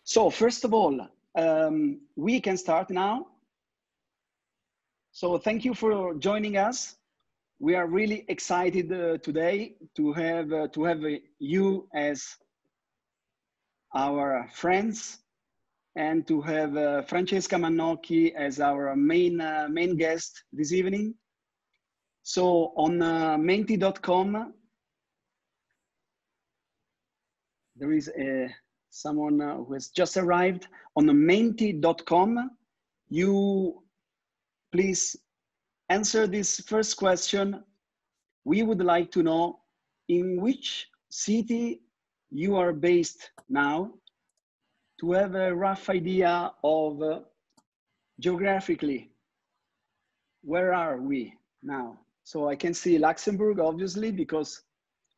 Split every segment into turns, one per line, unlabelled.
So first of all, we can start now. So thank you for joining us. We are really excited today to have you as our friends and to have Francesca Mannocchi as our main guest this evening. So on menti.com, there is someone who has just arrived. On menti.com, you please answer this first question. We would like to know in which city you are based now, to have a rough idea of geographically, where are we now? So I can see Luxembourg, obviously, because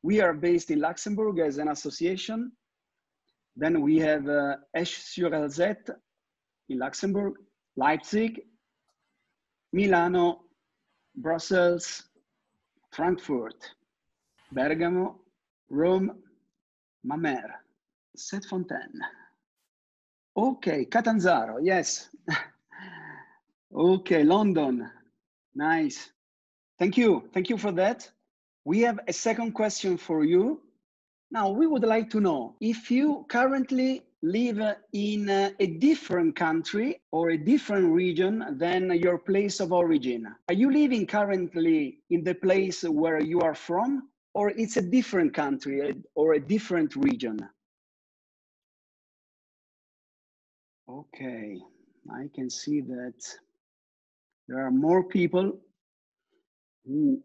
we are based in Luxembourg as an association. Then we have Esch-sur-Alzette in Luxembourg, Leipzig, Milano, Brussels, Frankfurt, Bergamo, Rome, Mamers, Saint-Fontaine. Okay, Catanzaro, yes. Okay, London, nice. Thank you for that. We have a second question for you. Now, we would like to know if you currently live in a different country or a different region than your place of origin. Are you living currently in the place where you are from, or it's a different country or a different region? Okay, I can see that there are more people who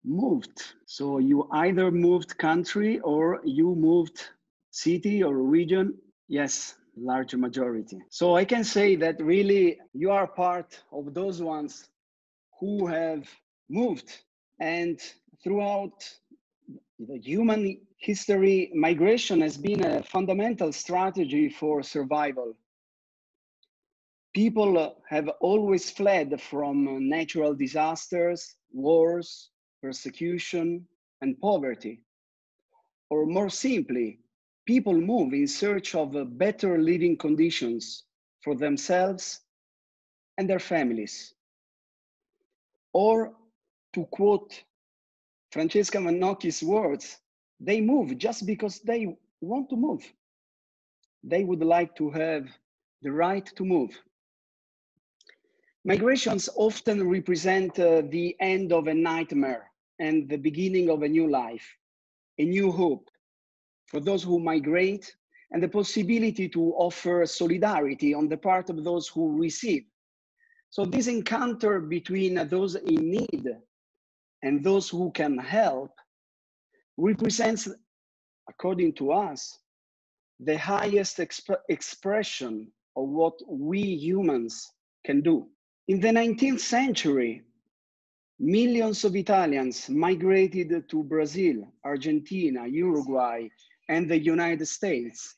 moved. So you either moved country or you moved city or region. Yes, large majority. So I can say that really you are part of those ones who have moved. And throughout the human history, migration has been a fundamental strategy for survival. People have always fled from natural disasters, wars, persecution, and poverty. Or more simply, people move in search of better living conditions for themselves and their families. Or to quote Francesca Mannocchi's words, they move just because they want to move. They would like to have the right to move. Migrations often represent the end of a nightmare and the beginning of a new life, a new hope for those who migrate, and the possibility to offer solidarity on the part of those who receive. So this encounter between those in need and those who can help represents, according to us, the highest expression of what we humans can do. In the 19th century, millions of Italians migrated to Brazil, Argentina, Uruguay, and the United States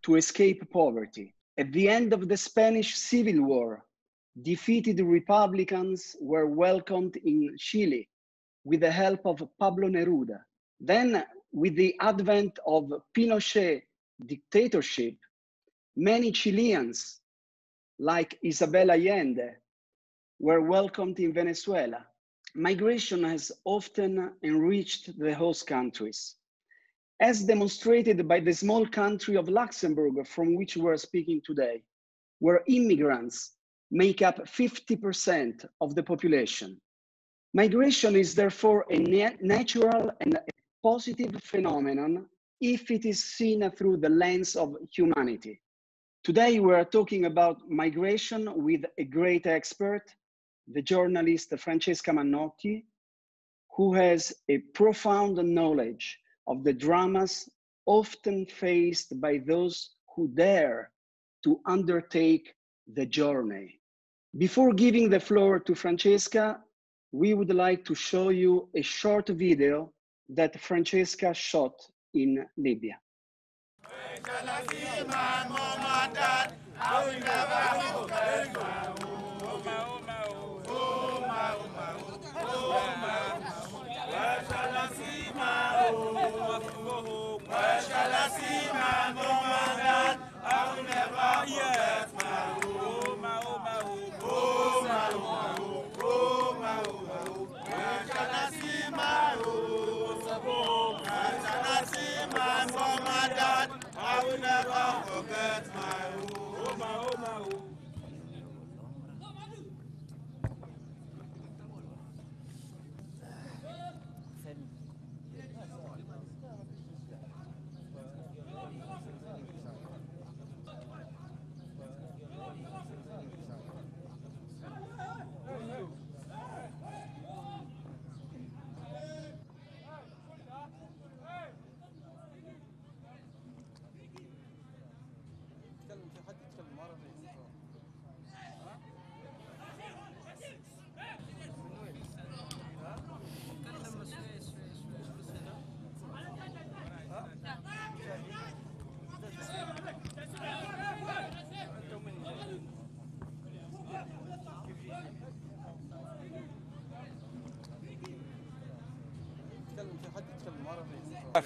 to escape poverty. At the end of the Spanish Civil War, defeated Republicans were welcomed in Chile with the help of Pablo Neruda. Then, with the advent of Pinochet dictatorship, many Chileans, like Isabel Allende, were welcomed in Venezuela. Migration has often enriched the host countries, as demonstrated by the small country of Luxembourg, from which we are speaking today, where immigrants make up 50% of the population. Migration is therefore a natural and a positive phenomenon if it is seen through the lens of humanity. Today, we are talking about migration with a great expert, the journalist Francesca Mannocchi, who has a profound knowledge of the dramas often faced by those who dare to undertake the journey. Before giving the floor to Francesca, we would like to show you a short video that Francesca shot in Libya.
I will never forget my home.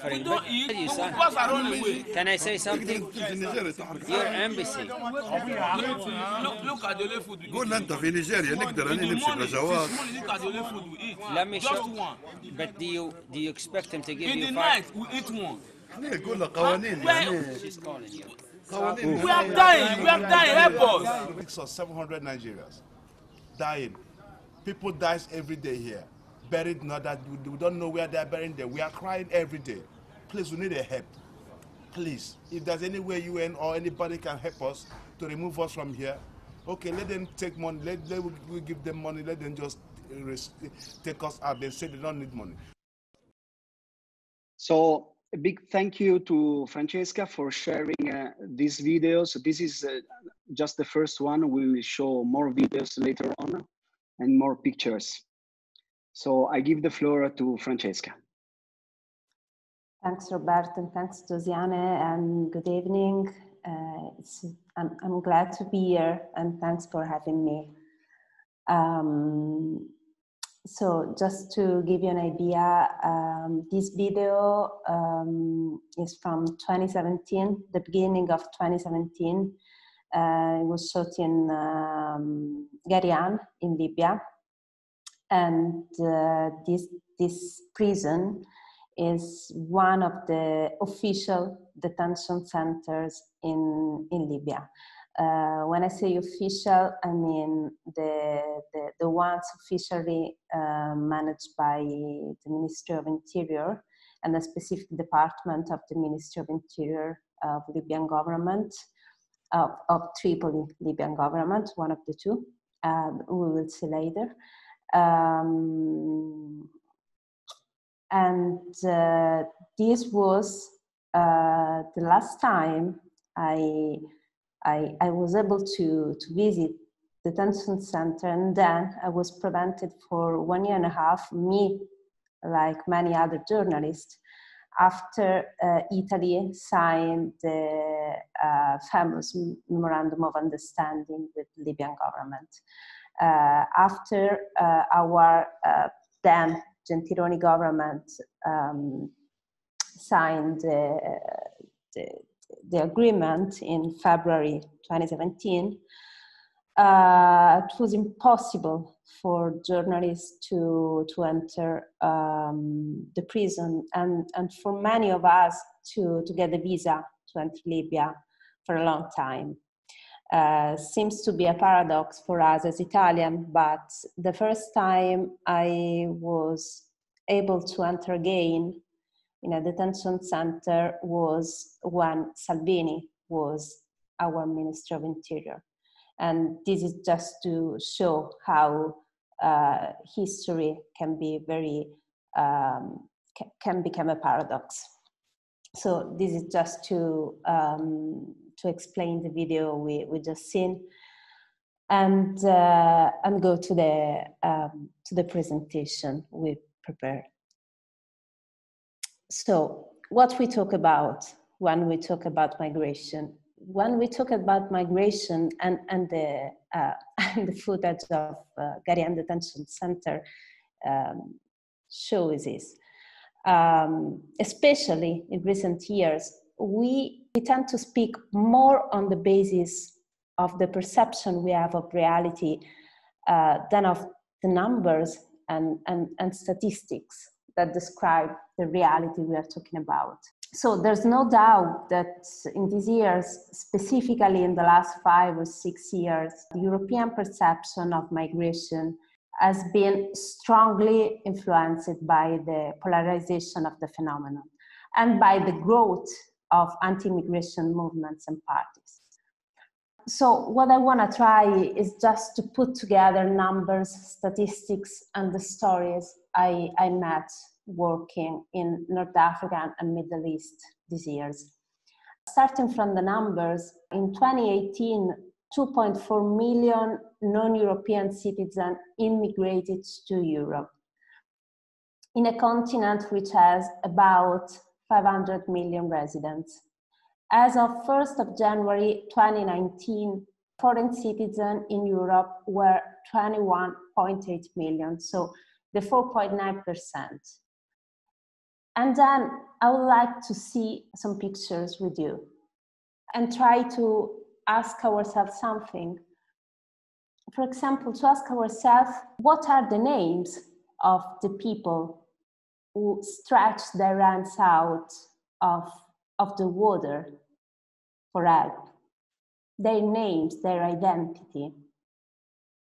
We don't eat, we pass around the way.
Can I say something? Your embassy.
Look at the food we eat.
قول انت في نيجيريا نقدر اني نمشي بجواد.
Look at the food we eat.
Let me
Just
show.
one.
But do you expect him to give
In
you
the
5?
night, we eat one.
قول له قوانين يعني.
She's calling you.
قوانين.
We are dying. We are dying. Help us.
600 or 700 Nigerians dying. People die every day here. Buried, not that we don't know where they're buried them. We are crying every day. Please, we need a help. Please, if there's any way UN or anybody can help us to remove us from here, okay, let them take money. We give them money. Let them just take us out. They say they don't need money.
So a big thank you to Francesca for sharing these videos. This is just the first one. We will show more videos later on and more pictures. So I give the floor to Francesca.
Thanks, Robert, and thanks, Josiane, and good evening. I'm glad to be here, and thanks for having me. So just to give you an idea, this video is from 2017, the beginning of 2017. It was shot in Garian in Libya. And this prison is one of the official detention centers in Libya. When I say official, I mean the ones officially managed by the Ministry of Interior and a specific department of the Ministry of Interior of Libyan government, of Tripoli Libyan government, one of the two. We will see later. This was the last time I was able to visit the detention center, and then I was prevented for 1.5 years, me, like many other journalists, after Italy signed the famous Memorandum of Understanding with the Libyan government. After our then Gentiloni government signed the agreement in February 2017, it was impossible for journalists to enter the prison, and for many of us to get a visa to enter Libya for a long time. Seems to be a paradox for us as Italian, but the first time I was able to enter again in a detention center was when Salvini was our Minister of Interior. And this is just to show how history can be very, can become a paradox. So this is just to explain the video we just seen, and go to the presentation we prepared. So what we talk about when we talk about migration, and the footage of Garian Detention Center shows this. Especially in recent years, we we tend to speak more on the basis of the perception we have of reality than of the numbers and statistics that describe the reality we are talking about. So there's no doubt that in these years, specifically in the last 5 or 6 years, the European perception of migration has been strongly influenced by the polarization of the phenomenon and by the growth of anti-immigration movements and parties. So what I want to try is just to put together numbers, statistics, and the stories I met working in North Africa and Middle East these years. Starting from the numbers, in 2018, 2.4 million non-European citizens immigrated to Europe, in a continent which has about 500 million residents. As of 1st of January 2019, foreign citizens in Europe were 21.8 million, so the 4.9%. And then I would like to see some pictures with you and try to ask ourselves something. For example, to ask ourselves, what are the names of the people who stretch their hands out of the water for help? Their names, their identity.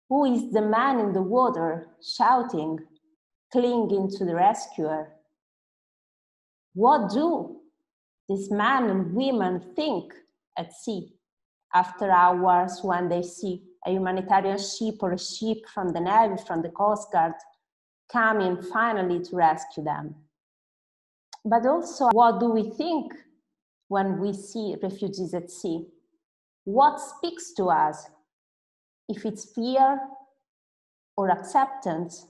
Who is the man in the water shouting, clinging to the rescuer? What do these men and women think at sea after hours when they see a humanitarian ship or a ship from the Navy, from the Coast Guard, coming finally to rescue them? But also, what do we think when we see refugees at sea? What speaks to us? If it's fear or acceptance?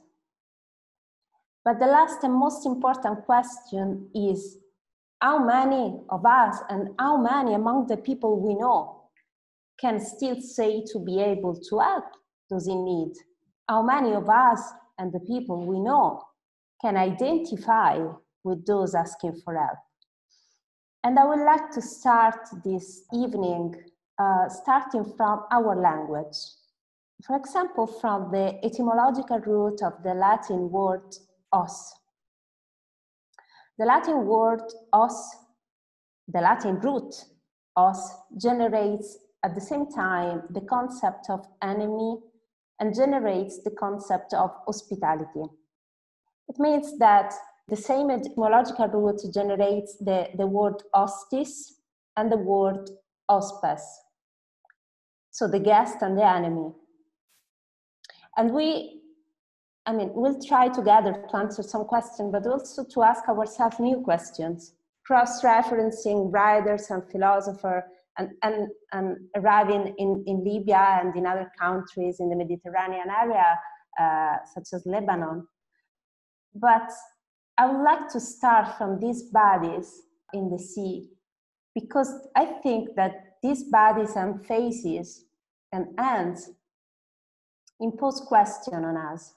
But the last and most important question is, how many of us and how many among the people we know can still say to be able to help those in need? How many of us and the people we know can identify with those asking for help? And I would like to start this evening starting from our language. For example, from the etymological root of the Latin word os. The Latin word os, the Latin root os, generates at the same time the concept of enemy and generates the concept of hospitality. It means that the same etymological root generates the word hostis and the word hospes, so the guest and the enemy. And we'll try together to answer some questions, but also to ask ourselves new questions, cross-referencing writers and philosophers, and arriving in Libya and in other countries in the Mediterranean area, such as Lebanon. But I would like to start from these bodies in the sea, because I think that these bodies and faces and hands impose question on us.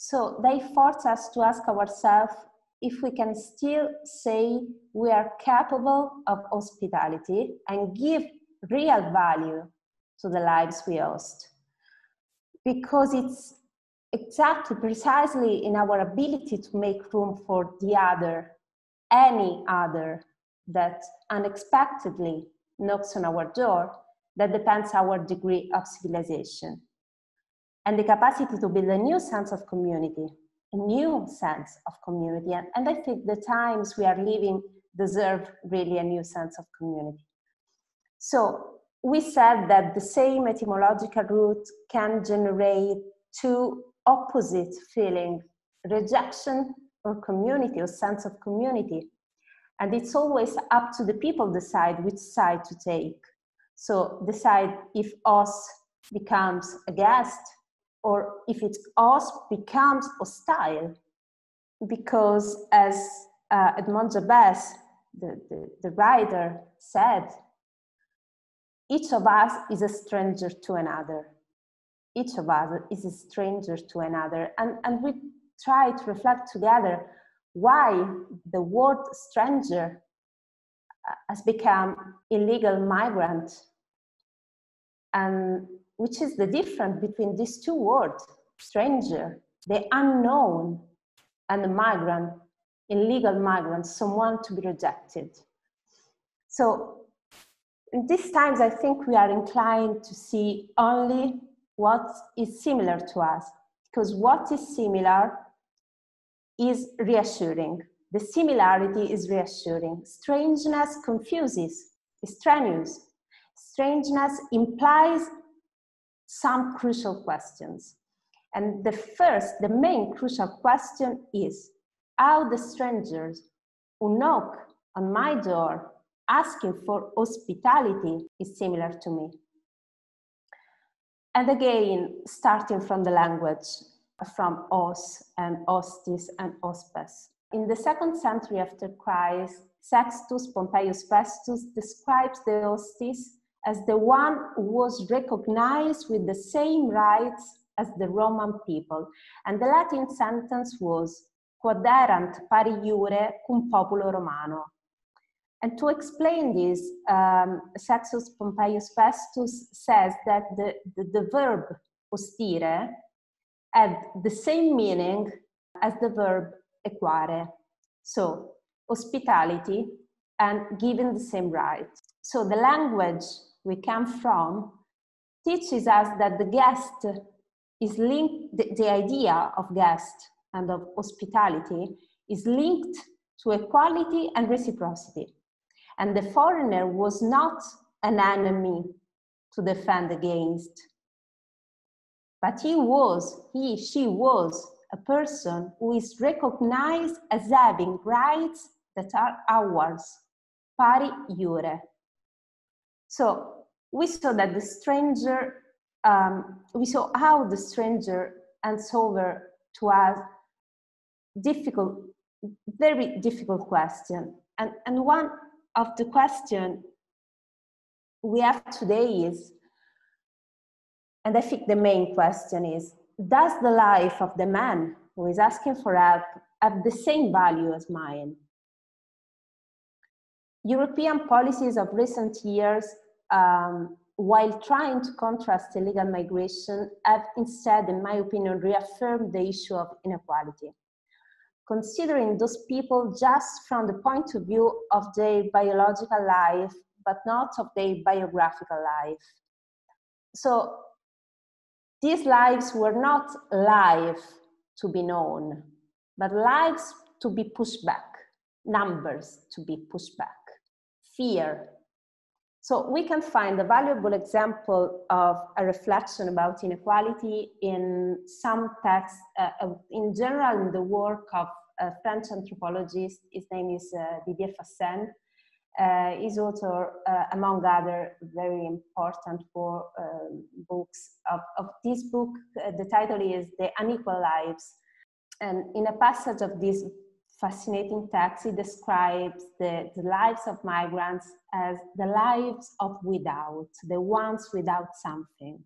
So they force us to ask ourselves if we can still say we are capable of hospitality and give real value to the lives we host. Because it's exactly, precisely in our ability to make room for the other, any other, that unexpectedly knocks on our door, that depends our degree of civilization. And the capacity to build a new sense of community, a new sense of community. And I think the times we are living deserve really a new sense of community. So we said that the same etymological root can generate two opposite feelings, rejection or community or sense of community. And it's always up to the people to decide which side to take. So decide if us becomes a guest, or if it's us becomes hostile, because as Edmond Jabez, the writer, said, each of us is a stranger to another. Each of us is a stranger to another. And we try to reflect together why the word stranger has become illegal migrant, and which is the difference between these two words, stranger, the unknown, and the migrant, illegal migrant, someone to be rejected. So in these times, I think we are inclined to see only what is similar to us, because what is similar is reassuring. The similarity is reassuring. Strangeness confuses, extraneous. Strangeness implies some crucial questions. And the main crucial question is how the strangers who knock on my door asking for hospitality is similar to me. And again, starting from the language, from os and hostis and hospes. In the 2nd century after Christ, Sextus Pompeius Festus describes the hostis as the one who was recognized with the same rights as the Roman people. And the Latin sentence was quod erant pari iure cum populo Romano. And to explain this, Sextus Pompeius Festus says that the verb hostire had the same meaning as the verb equare. So hospitality and giving the same right. So the language we come from teaches us that the guest is linked, the idea of guest and of hospitality is linked to equality and reciprocity. And the foreigner was not an enemy to defend against, but she was a person who is recognized as having rights that are ours, pari iure. So we saw that the stranger, we saw how the stranger hands over to us very difficult question. And one of the questions we have today is, and I think the main question is, does the life of the man who is asking for help have the same value as mine? European policies of recent years, while trying to contrast illegal migration, have instead, in my opinion, reaffirmed the issue of inequality, considering those people just from the point of view of their biological life, but not of their biographical life. So these lives were not lives to be known, but lives to be pushed back, numbers to be pushed back, fear. So we can find a valuable example of a reflection about inequality in some texts, in general in the work of a French anthropologist. His name is Didier Fassin. His author, among other very important books of this book, the title is The Unequal Lives. And in a passage of this fascinating text, he describes the lives of migrants as the lives of without, the ones without something.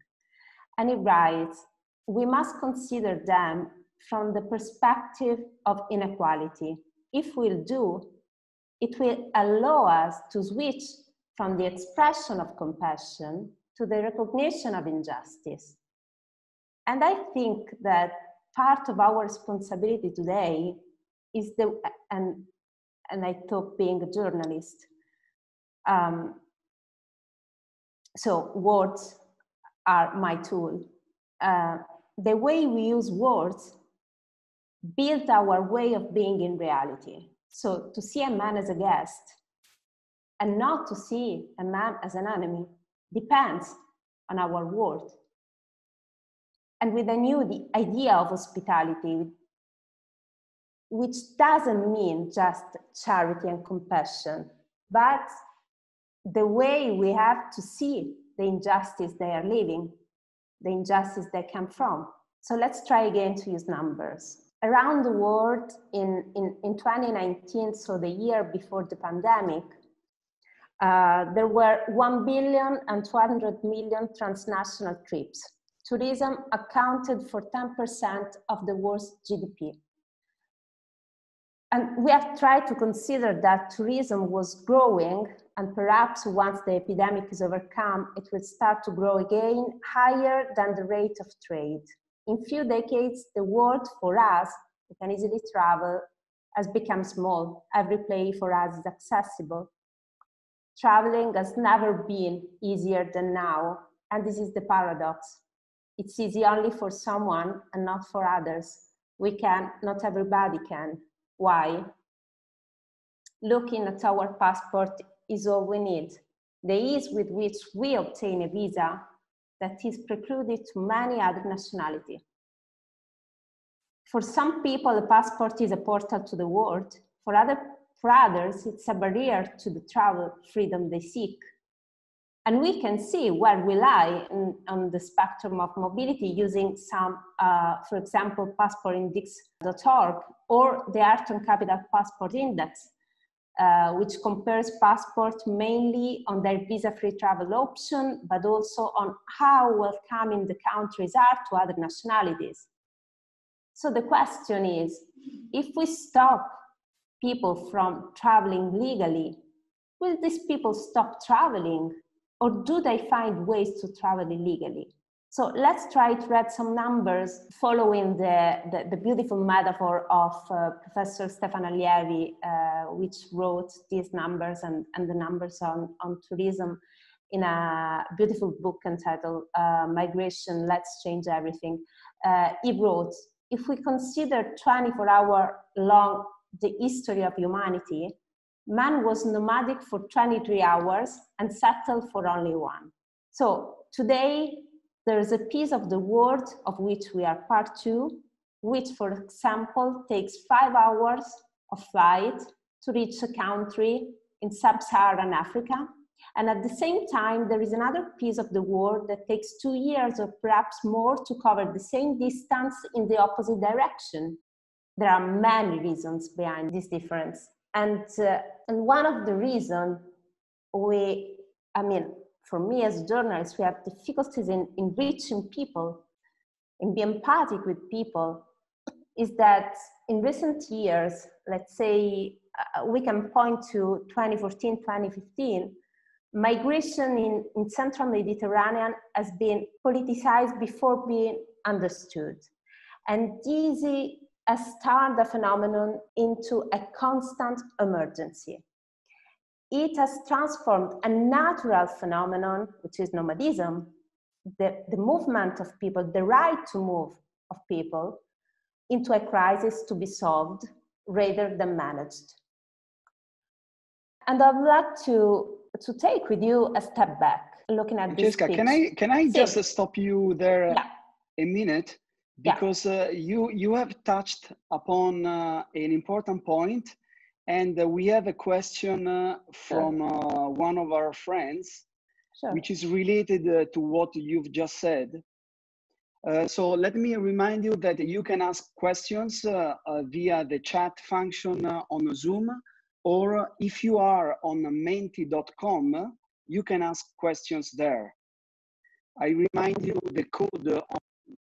And he writes, we must consider them from the perspective of inequality. If we'll do, it will allow us to switch from the expression of compassion to the recognition of injustice. And I think that part of our responsibility today is and I talk being a journalist. So words are my tool. The way we use words build our way of being in reality. So to see a man as a guest and not to see a man as an enemy depends on our word. And with a new idea of hospitality, which doesn't mean just charity and compassion, but the way we have to see the injustice they are living, the injustice they come from. So let's try again to use numbers. Around the world in 2019, so the year before the pandemic, there were 1.2 billion transnational trips. Tourism accounted for 10% of the world's GDP. And we have tried to consider that tourism was growing, and perhaps once the epidemic is overcome, it will start to grow again higher than the rate of trade. In few decades, the world for us, we can easily travel, has become small. Every place for us is accessible. Traveling has never been easier than now, and this is the paradox. It's easy only for someone and not for others. We can, not everybody can. Why? Looking at our passport is all we need. The ease with which we obtain a visa that is precluded to many other nationalities. For some people, a passport is a portal to the world. For others, it's a barrier to the travel freedom they seek. And we can see where we lie on the spectrum of mobility using some, for example, passportindex.org or the Ayrton Capital Passport Index, which compares passports mainly on their visa-free travel option, but also on how welcoming the countries are to other nationalities. So the question is, if we stop people from traveling legally, will these people stop traveling? Or do they find ways to travel illegally? So let's try to read some numbers following the beautiful metaphor of Professor Stefano Allievi, which wrote these numbers and the numbers on tourism in a beautiful book entitled Migration, Let's Change Everything. He wrote, if we consider 24-hour long the history of humanity, man was nomadic for 23 hours and settled for only one. So today, there is a piece of the world of which we are part too, which, for example, takes 5 hours of flight to reach a country in sub-Saharan Africa. And at the same time, there is another piece of the world that takes 2 years or perhaps more to cover the same distance in the opposite direction. There are many reasons behind this difference. And one of the reasons for me as journalists, we have difficulties in reaching people, in being empathic with people, is that in recent years, let's say we can point to 2014, 2015, migration in Central Mediterranean has been politicized before being understood. And this has turned the phenomenon into a constant emergency. It has transformed a natural phenomenon, which is nomadism, the movement of people, the right to move of people, into a crisis to be solved rather than managed. And I'd like to take with you a step back, looking at
Francesca,
this picture.
can I just stop you there a minute? Because you have touched upon an important point, and we have a question from one of our friends, which is related to what you've just said. So let me remind you that you can ask questions via the chat function on Zoom, or if you are on menti.com, you can ask questions there. I remind you the code on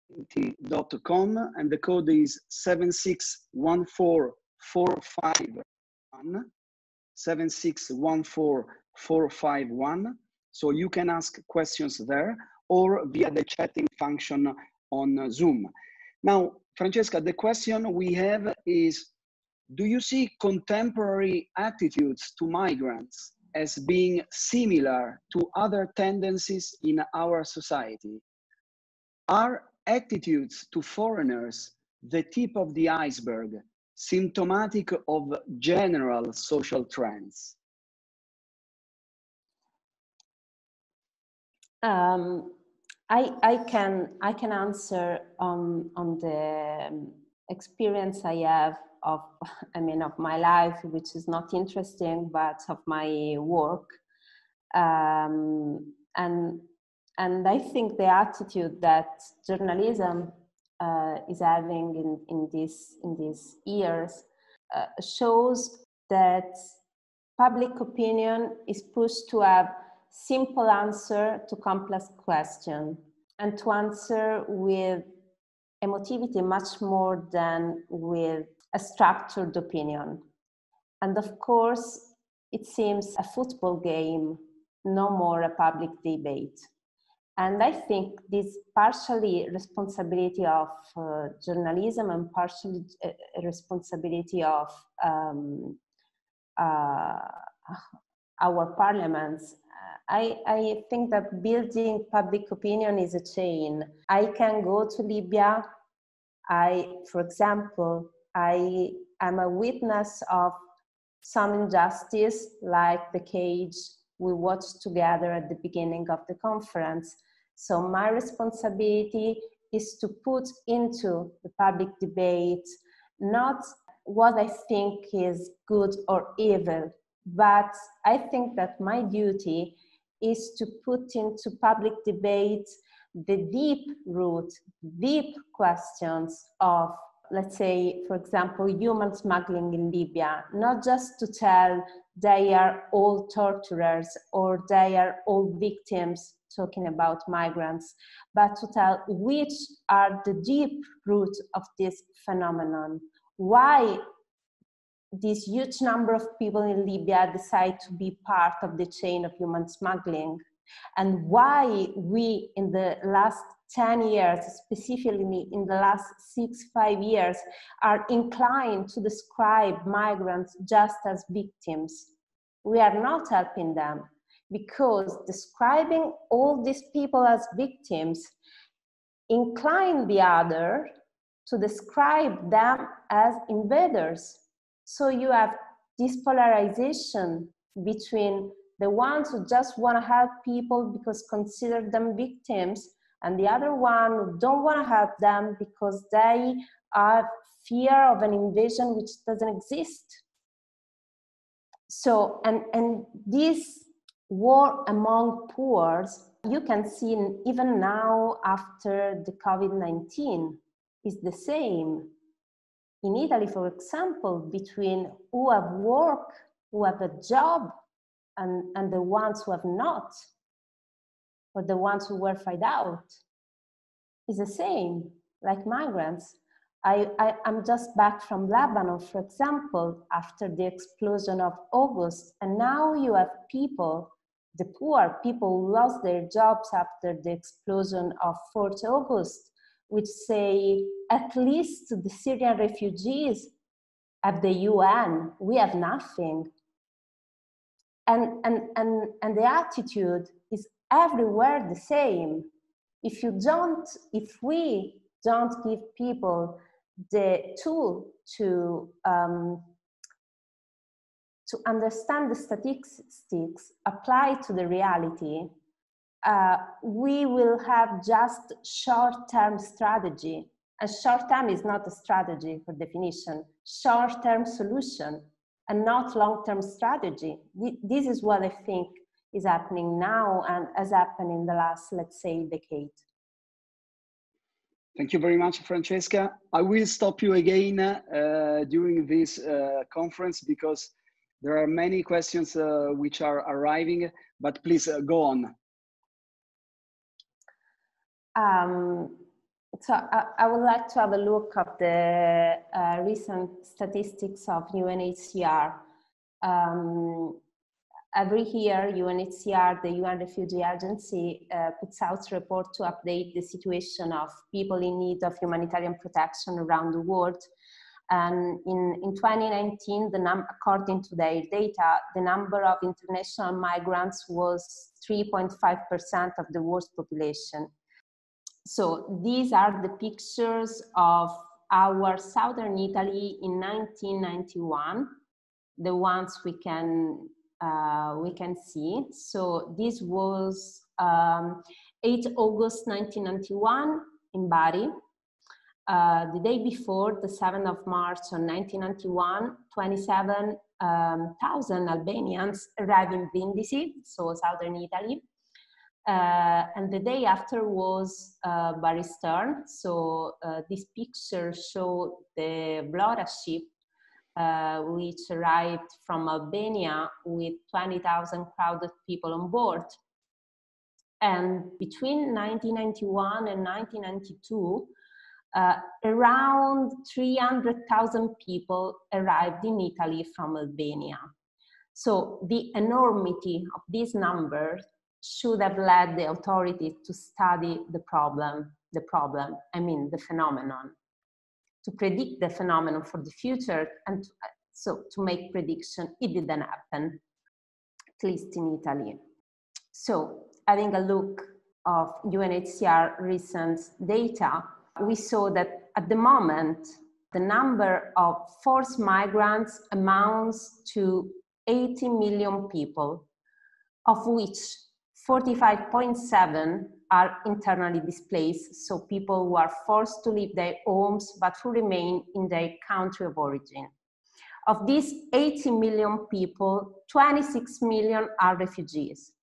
menti.com, and the code is 7614451, 7614451. So you can ask questions there or via the chatting function on Zoom. Now, Francesca, the question we have is, do you see contemporary attitudes to migrants as being similar to other tendencies in our society? Are attitudes to foreigners the tip of the iceberg, symptomatic of general social trends?
I can answer on the experience I have of my life, which is not interesting, but of my work, and I think the attitude that journalism is having in these years shows that public opinion is pushed to have simple answer to complex question, and to answer with emotivity much more than with a structured opinion. And of course, it seems a football game, no more a public debate. And I think this partially responsibility of journalism and partially responsibility of our parliaments. I think that building public opinion is a chain. I can go to Libya. For example, I am a witness of some injustice, like the cage we watched together at the beginning of the conference. So my responsibility is to put into the public debate not what I think is good or evil, but I think that my duty is to put into public debate the deep root, deep questions of, let's say, for example, human smuggling in Libya, not just to tell they are all torturers or they are all victims, talking about migrants, but to tell which are the deep roots of this phenomenon. Why this huge number of people in Libya decide to be part of the chain of human smuggling, and why we in the last 10 years, specifically in the last 5 years, are inclined to describe migrants just as victims. We are not helping them, because describing all these people as victims incline the other to describe them as invaders. So you have this polarization between the ones who just want to help people because consider them victims, and the other one who don't want to help them because they have fear of an invasion which doesn't exist. So, and this war among poors, you can see even now after the COVID-19, is the same. In Italy, for example, between who have work, who have a job, and the ones who have not, or the ones who were fired out, is the same, like migrants. I'm just back from Lebanon, for example, after the explosion of August, and now you have people, the poor people who lost their jobs after the explosion of 4th August, which say, at least the Syrian refugees have the UN, we have nothing. And the attitude is everywhere the same. If we don't give people the tool to understand the statistics, apply to the reality, we will have just short-term strategy. And short-term is not a strategy per definition, short-term solution and not long-term strategy. This is what I think is happening now and has happened in the last, let's say, decade.
Thank you very much, Francesca. I will stop you again during this conference because there are many questions which are arriving, but please go on.
So I would like to have a look at the recent statistics of UNHCR. Every year, UNHCR, the UN Refugee Agency, puts out a report to update the situation of people in need of humanitarian protection around the world. And in 2019, according to their data, the number of international migrants was 3.5% of the world's population. So these are the pictures of our southern Italy in 1991, the ones we can see. So this was 8 August 1991 in Bari. The day before, the 7th of March on 1991, 27,000 Albanians arrived in Brindisi, so southern Italy. And the day after was Bari Stern. So this picture showed the Vlora ship, which arrived from Albania with 20,000 crowded people on board. And between 1991 and 1992, around 300,000 people arrived in Italy from Albania. So the enormity of these numbers should have led the authorities to study the phenomenon, to predict the phenomenon for the future, and to make prediction. It didn't happen, at least in Italy. So having a look of UNHCR recent data, we saw that at the moment, the number of forced migrants amounts to 80 million people, of which 45.7 are internally displaced, so people who are forced to leave their homes but who remain in their country of origin. Of these 80 million people, 26 million are refugees.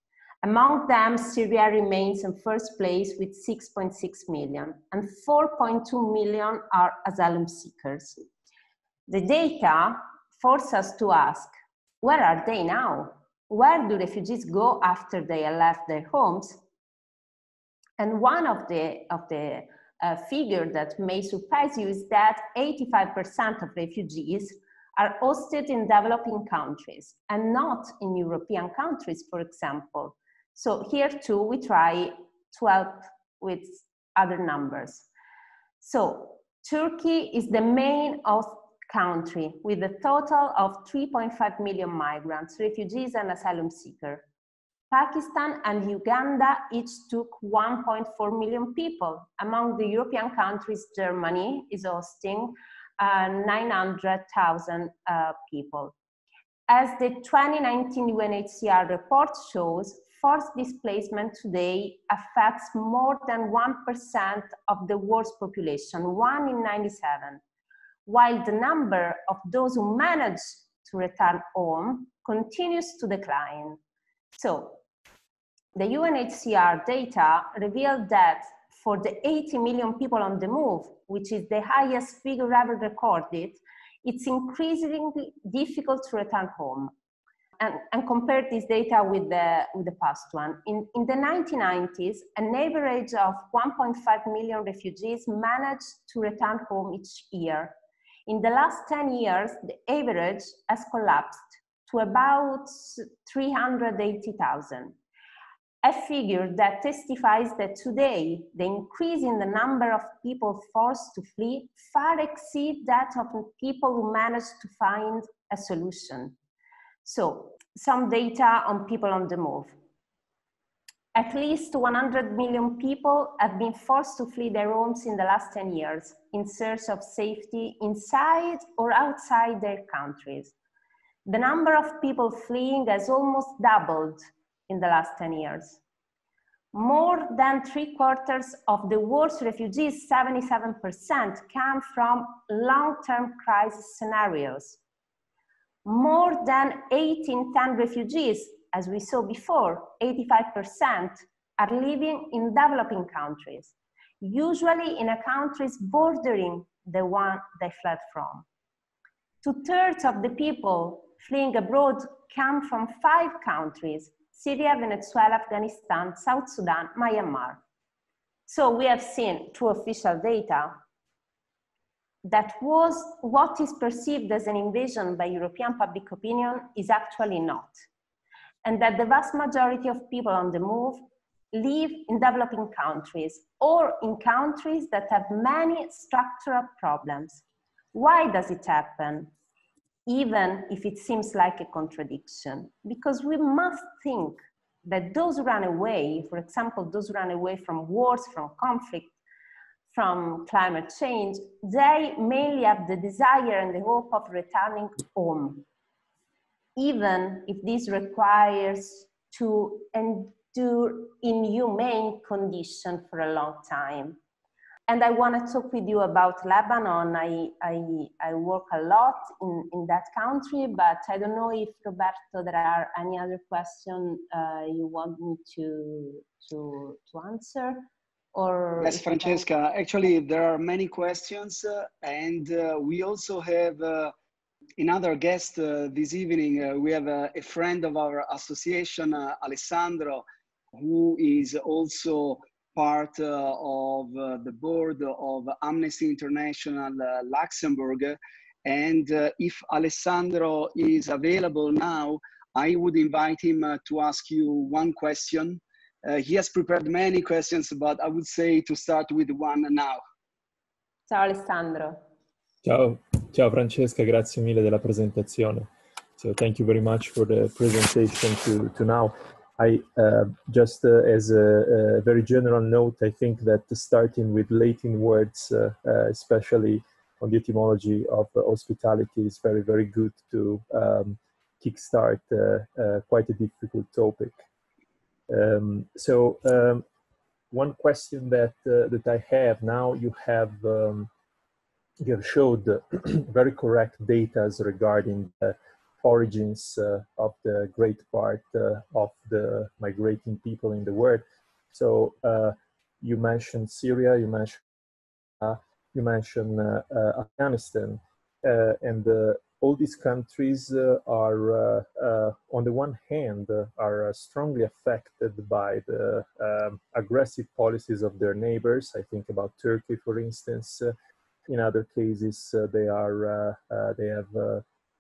Among them, Syria remains in first place with 6.6 million, and 4.2 million are asylum seekers. The data force us to ask, where are they now? Where do refugees go after they have left their homes? And one of the figure that may surprise you is that 85% of refugees are hosted in developing countries and not in European countries, for example. So here too, we try to help with other numbers. So Turkey is the main host country with a total of 3.5 million migrants, refugees and asylum seekers. Pakistan and Uganda each took 1.4 million people. Among the European countries, Germany is hosting 900,000 people. As the 2019 UNHCR report shows, forced displacement today affects more than 1% of the world's population, 1 in 97, while the number of those who manage to return home continues to decline. So, the UNHCR data revealed that for the 80 million people on the move, which is the highest figure ever recorded, it's increasingly difficult to return home. And compare this data with the past one. In the 1990s, an average of 1.5 million refugees managed to return home each year. In the last 10 years, the average has collapsed to about 380,000. A figure that testifies that today, the increase in the number of people forced to flee far exceeds that of people who managed to find a solution. So, some data on people on the move. At least 100 million people have been forced to flee their homes in the last 10 years in search of safety inside or outside their countries. The number of people fleeing has almost doubled in the last 10 years. More than 3/4 of the world's refugees, 77%, come from long-term crisis scenarios. More than 8 in 10 refugees, as we saw before, 85%, are living in developing countries, usually in countries bordering the one they fled from. 2/3 of the people fleeing abroad come from 5 countries: Syria, Venezuela, Afghanistan, South Sudan, Myanmar. So we have seen through official data that what is perceived as an invasion by European public opinion is actually not. And that the vast majority of people on the move live in developing countries or in countries that have many structural problems. Why does it happen? Even if it seems like a contradiction, because we must think that those who run away, for example, those who run away from wars, from conflict, from climate change, they mainly have the desire and the hope of returning home, even if this requires to endure inhumane conditions for a long time. And I want to talk with you about Lebanon. I work a lot in that country, but I don't know if, Roberto, there are any other questions you want me to answer? Or
yes, Francesca, actually there are many questions and we also have another guest this evening. We have a friend of our association, Alessandro, who is also part of the board of Amnesty International Luxembourg. And if Alessandro is available now, I would invite him to ask you one question. He has prepared many questions, but I would say to start with one now.
Ciao Alessandro.
Ciao, ciao Francesca, grazie mille della presentazione. So thank you very much for the presentation to now. I just as a very general note, I think that starting with Latin words, especially on the etymology of hospitality, is very, very good to kickstart quite a difficult topic. One question that I have now, you have showed very correct data regarding the origins of the great part of the migrating people in the world. So you mentioned Syria, you mentioned Afghanistan, and all these countries are, on the one hand, are strongly affected by the aggressive policies of their neighbors. I think about Turkey, for instance. In other cases, they have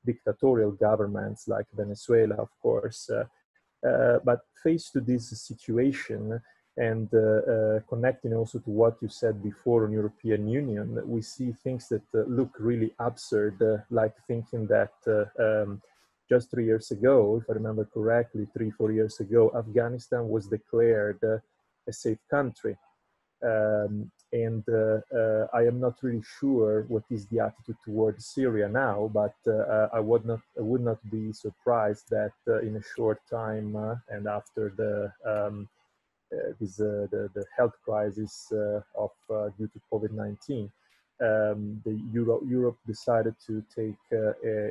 dictatorial governments like Venezuela, of course. But faced to this situation and connecting also to what you said before on European Union, we see things that look really absurd, like thinking that just 3 years ago, if I remember correctly, 3-4 years ago, Afghanistan was declared a safe country. I am not really sure what is the attitude towards Syria now, but I would not be surprised that in a short time and after the health crisis due to COVID-19, Europe decided to take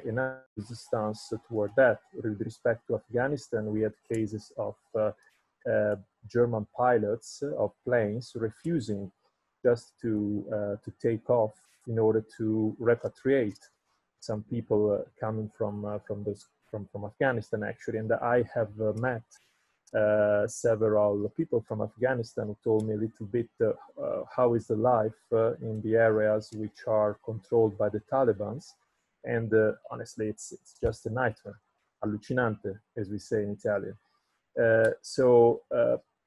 another stance toward that. With respect to Afghanistan, we had cases of German pilots of planes refusing just to take off in order to repatriate some people coming from Afghanistan, actually. And I have met several people from Afghanistan who told me a little bit how is the life in the areas which are controlled by the Taliban. And honestly, it's just a nightmare, allucinante, as we say in Italian.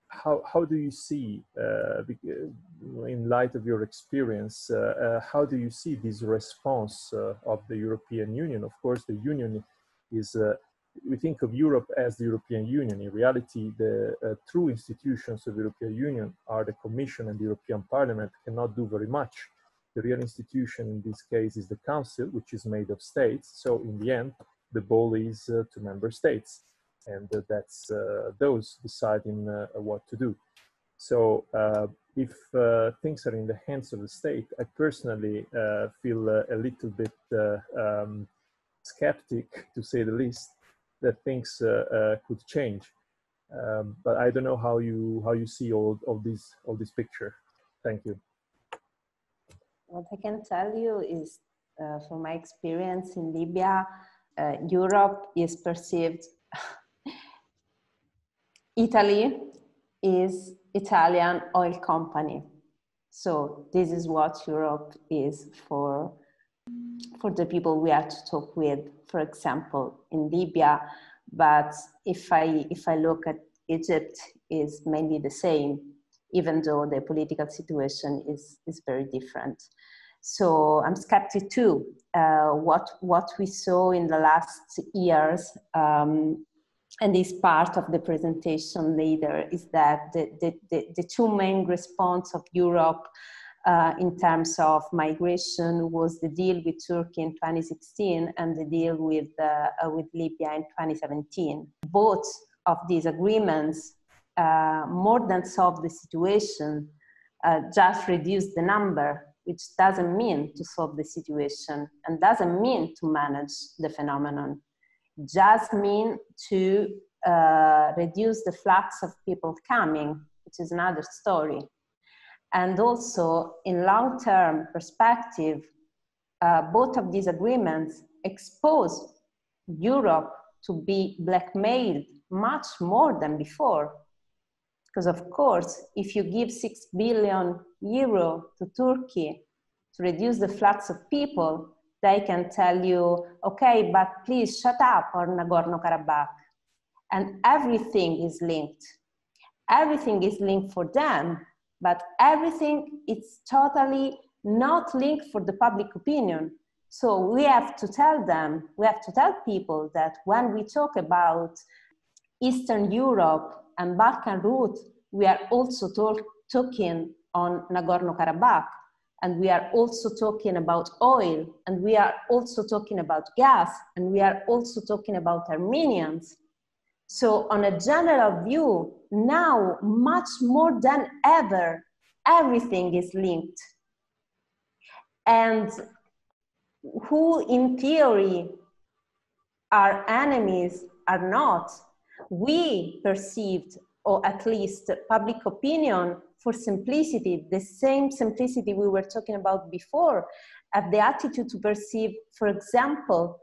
How do you see, in light of your experience, how do you see this response of the European Union? Of course, the Union is, we think of Europe as the European Union. In reality, the true institutions of the European Union are the Commission and the European Parliament cannot do very much. The real institution in this case is the Council, which is made of states. So in the end, the ball is to member states. And that's those deciding what to do. So if things are in the hands of the state, I personally feel a little bit skeptic, to say the least, that things could change. But I don't know how you see all this picture. Thank you.
What I can tell you is, from my experience in Libya, Europe is perceived. Italy is Italian oil company. So this is what Europe is for the people we have to talk with, for example, in Libya. But if I look at Egypt, is mainly the same, even though the political situation is very different. So I'm skeptic too. What we saw in the last years, and this part of the presentation later, is that the two main response of Europe in terms of migration was the deal with Turkey in 2016 and the deal with Libya in 2017. Both of these agreements more than solve the situation, just reduce the number, which doesn't mean to solve the situation and doesn't mean to manage the phenomenon. Just mean to reduce the flux of people coming, which is another story. And also, in long-term perspective, both of these agreements expose Europe to be blackmailed much more than before. Because of course, if you give 6 billion euro to Turkey to reduce the flux of people, they can tell you, okay, but please shut up on Nagorno-Karabakh. And everything is linked. Everything is linked for them, but everything is totally not linked for the public opinion. So we have to tell them, we have to tell people that when we talk about Eastern Europe and Balkan route, we are also talking on Nagorno-Karabakh, and we are also talking about oil, and we are also talking about gas, and we are also talking about Armenians. So on a general view, now much more than ever, everything is linked. And who in theory are enemies are not. We perceived, or at least public opinion, for simplicity, the same simplicity we were talking about before, have the attitude to perceive, for example,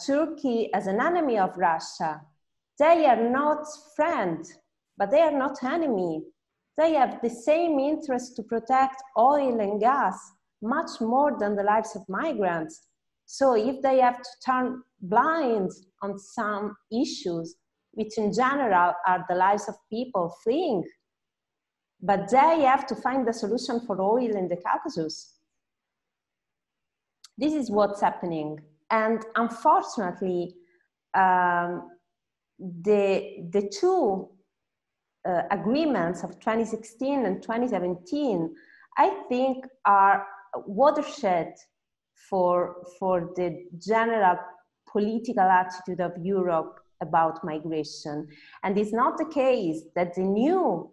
Turkey as an enemy of Russia. They are not friends, but they are not enemy. They have the same interest to protect oil and gas, much more than the lives of migrants. So if they have to turn blind on some issues, which in general are the lives of people fleeing, but they have to find the solution for oil in the Caucasus. This is what's happening. And unfortunately, the two agreements of 2016 and 2017, I think are watershed for the general political attitude of Europe about migration. And it's not the case that the new,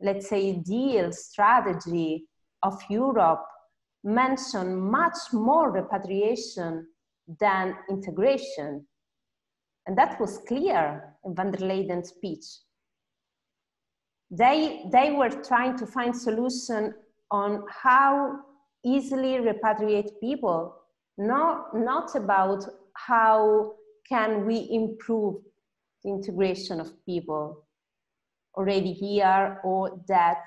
let's say, deal strategy of Europe mention much more repatriation than integration. And that was clear in van der Leyen's speech. They were trying to find solution on how easily repatriate people, not about how can we improve the integration of people already here or that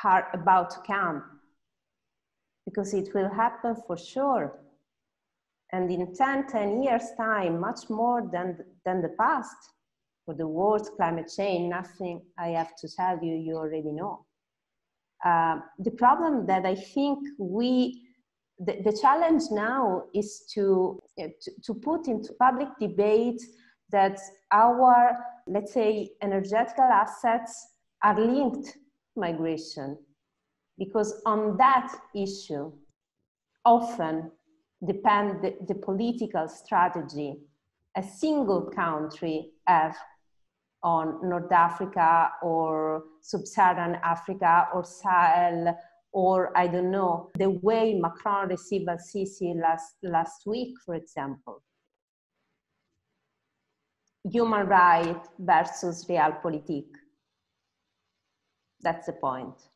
are about to come, because it will happen for sure. And in 10 years time, much more than the past, for the wars, climate change, nothing I have to tell you, you already know. The problem that I think the challenge now is to put into public debate that our, let's say, energetical assets are linked to migration. Because on that issue, often depend the political strategy a single country have on North Africa or Sub-Saharan Africa or Sahel, or I don't know, the way Macron received al-Sisi last week, for example. Human rights versus realpolitik. That's the point.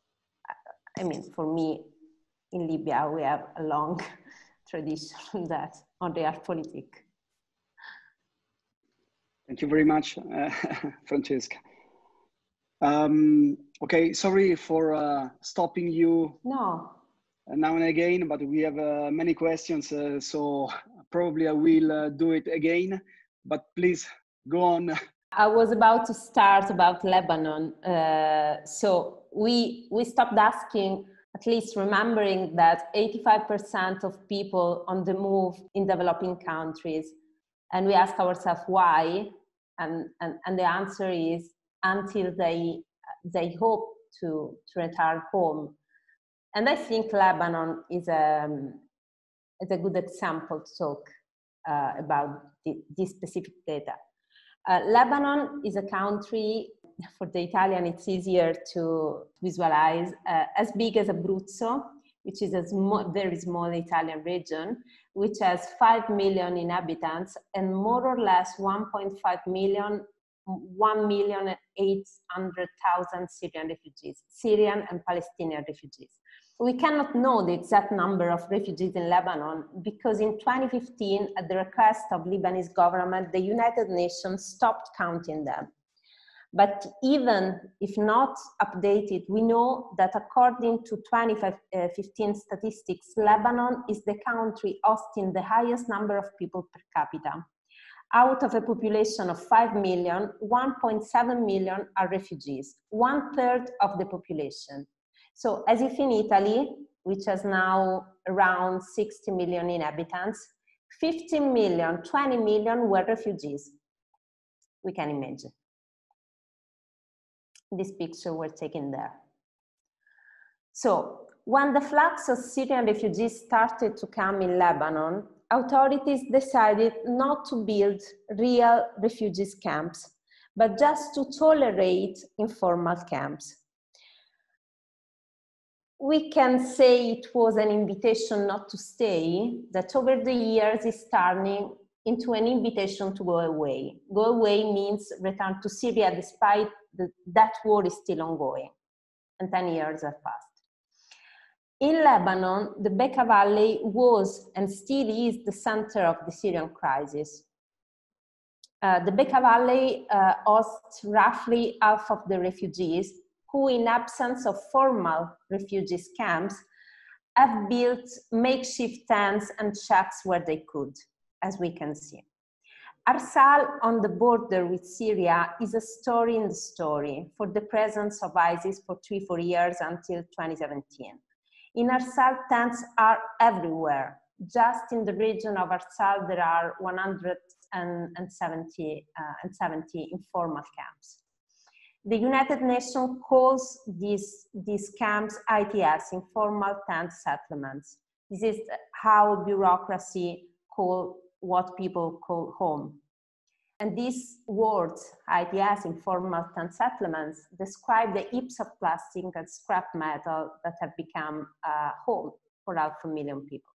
I mean, for me, in Libya, we have a long tradition on that, on realpolitik.
Thank you very much, Francesca. Okay, sorry for stopping you now and again, but we have many questions, so probably I will do it again, but please go on.
I was about to start about Lebanon. So we stopped asking, at least remembering that 85% of people on the move in developing countries. And we ask ourselves why, and the answer is until they hope to return home. And I think Lebanon is a good example to talk about this specific data. Lebanon is a country, for the Italian it's easier to visualize, as big as Abruzzo, which is a very small Italian region, which has 5 million inhabitants and more or less 1.5 million, 1,800,000 Syrian refugees, Syrian and Palestinian refugees. We cannot know the exact number of refugees in Lebanon because in 2015, at the request of Lebanese government, the United Nations stopped counting them. But even if not updated, we know that according to 2015 statistics, Lebanon is the country hosting the highest number of people per capita. Out of a population of 5 million, 1.7 million are refugees, 1/3 of the population. So as if in Italy, which has now around 60 million inhabitants, 15 million, 20 million were refugees. We can imagine. This picture were taken there. So when the flux of Syrian refugees started to come in Lebanon, authorities decided not to build real refugees camps, but just to tolerate informal camps. We can say it was an invitation not to stay, that over the years is turning into an invitation to go away. Go away means return to Syria despite that war is still ongoing, and 10 years have passed. In Lebanon, the Bekaa Valley was and still is the center of the Syrian crisis. The Bekaa Valley hosts roughly half of the refugees who, in absence of formal refugees camps, have built makeshift tents and shacks where they could, as we can see. Arsal, on the border with Syria, is a story in the story for the presence of ISIS for 3-4 years until 2017. In Arsal, tents are everywhere. Just in the region of Arsal, there are 170 informal camps. The United Nations calls these camps ITS, informal tent settlements. This is how bureaucracy calls what people call home. And these words, ITS, informal tent settlements, describe the heaps of plastic and scrap metal that have become home for 500,000 people.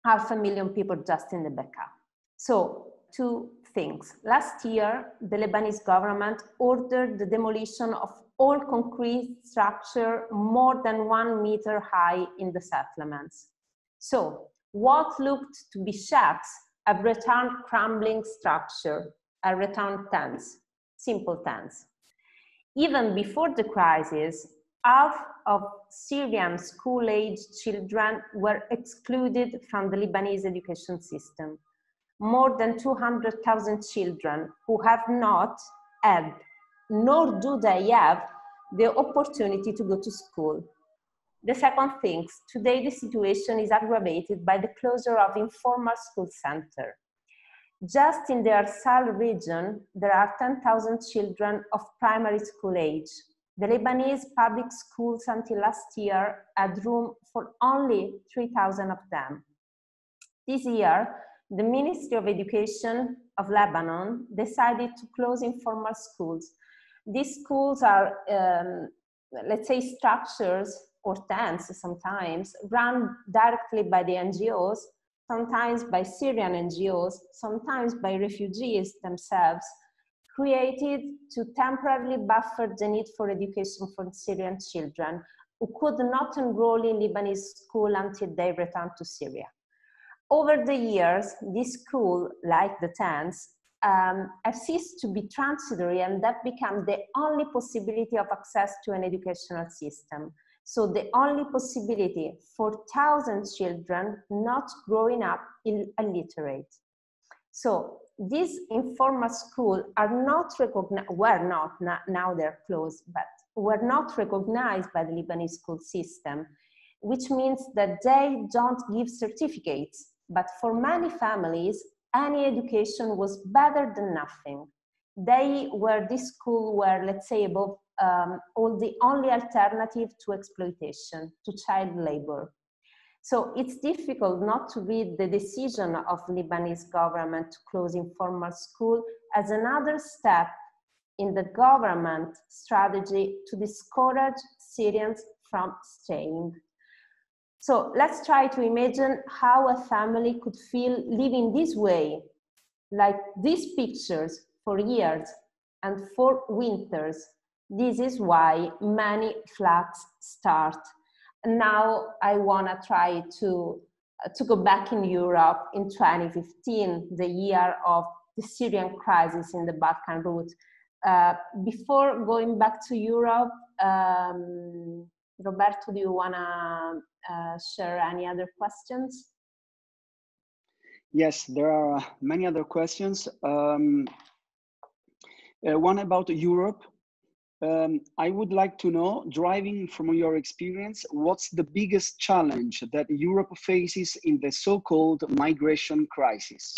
500,000 people just in the Bekaa. So, two things. Last year, the Lebanese government ordered the demolition of all concrete structure more than 1 meter high in the settlements. So, what looked to be shacks have returned crumbling structure, have returned tents, simple tents. Even before the crisis, half of Syrian school-aged children were excluded from the Lebanese education system. More than 200,000 children who have not had, nor do they have, the opportunity to go to school. The second thing, today the situation is aggravated by the closure of informal school center. Just in the Arsal region, there are 10,000 children of primary school age. The Lebanese public schools until last year had room for only 3,000 of them. This year, the Ministry of Education of Lebanon decided to close informal schools. These schools are, let's say, structures or tents sometimes run directly by the NGOs, sometimes by Syrian NGOs, sometimes by refugees themselves, created to temporarily buffer the need for education for Syrian children who could not enroll in Lebanese school until they returned to Syria. Over the years, this school, like the tents, have ceased to be transitory and that become the only possibility of access to an educational system. So the only possibility for thousands of children not growing up illiterate. So these informal schools are not recognized, were not, now they're closed, but were not recognized by the Lebanese school system, which means that they don't give certificates. But for many families, any education was better than nothing. This school were, let's say, above all, the only alternative to exploitation, to child labor. So it's difficult not to read the decision of the Lebanese government to close informal school as another step in the government strategy to discourage Syrians from staying. So let's try to imagine how a family could feel living this way, like these pictures for years and for winters. This is why many floods start. Now I want to try to go back in Europe in 2015, the year of the Syrian crisis in the Balkan route. Before going back to Europe, Roberto, do you want to share any other questions?
Yes, there are many other questions. One about Europe. I would like to know, driving from your experience, what's the biggest challenge that Europe faces in the so-called migration crisis?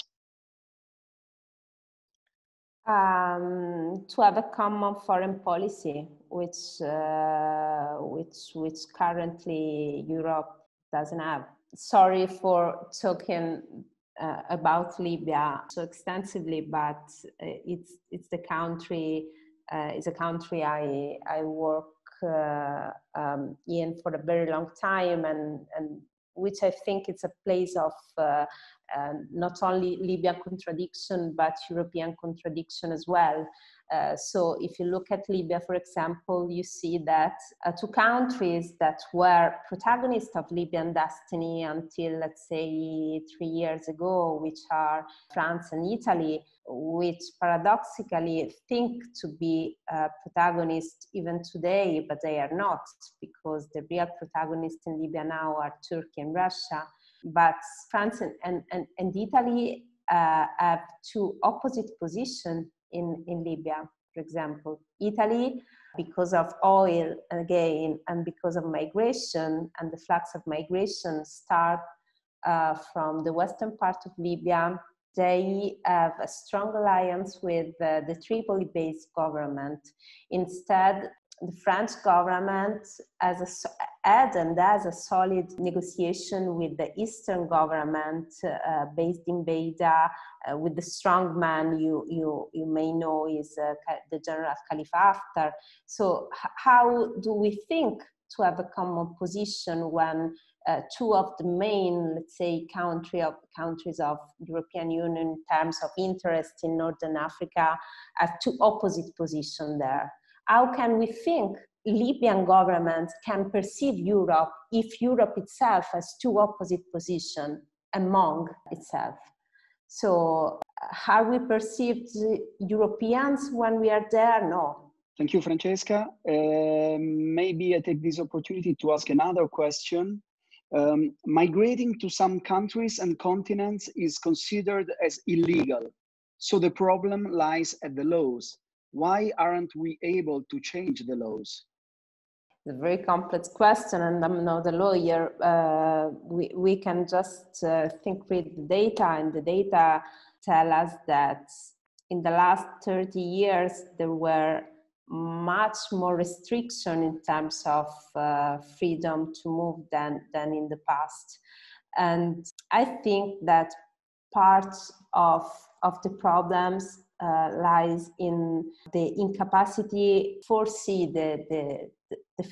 To have a common foreign policy, which currently Europe doesn't have. Sorry for talking about Libya so extensively, but it's the country. It's a country I work in for a very long time, and which I think it's a place of not only Libyan contradiction, but European contradiction as well. So if you look at Libya, for example, you see that two countries that were protagonists of Libyan destiny until, let's say, 3 years ago, which are France and Italy, which paradoxically think to be protagonists even today, but they are not, because the real protagonists in Libya now are Turkey and Russia. But France and Italy have two opposite positions in Libya. For example, Italy, because of oil again, and because of migration, and the flux of migration start from the western part of Libya, they have a strong alliance with the Tripoli-based government. Instead, the French government had and has a solid negotiation with the Eastern government based in Beida, with the strong man you may know is the General Khalifa Haftar. So how do we think to have a common position when two of the main, let's say, countries of European Union in terms of interest in Northern Africa have two opposite positions there? How can we think Libyan governments can perceive Europe if Europe itself has two opposite positions among itself? So are we perceived Europeans when we are there? No.
Thank you, Francesca. Maybe I take this opportunity to ask another question. Migrating to some countries and continents is considered as illegal. So the problem lies at the laws. Why aren't we able to change the laws?
It's a very complex question, and I'm not a lawyer. We can just read the data, and the data tell us that in the last 30 years, there were much more restriction in terms of freedom to move than in the past. And I think that part of the problems lies in the incapacity to foresee the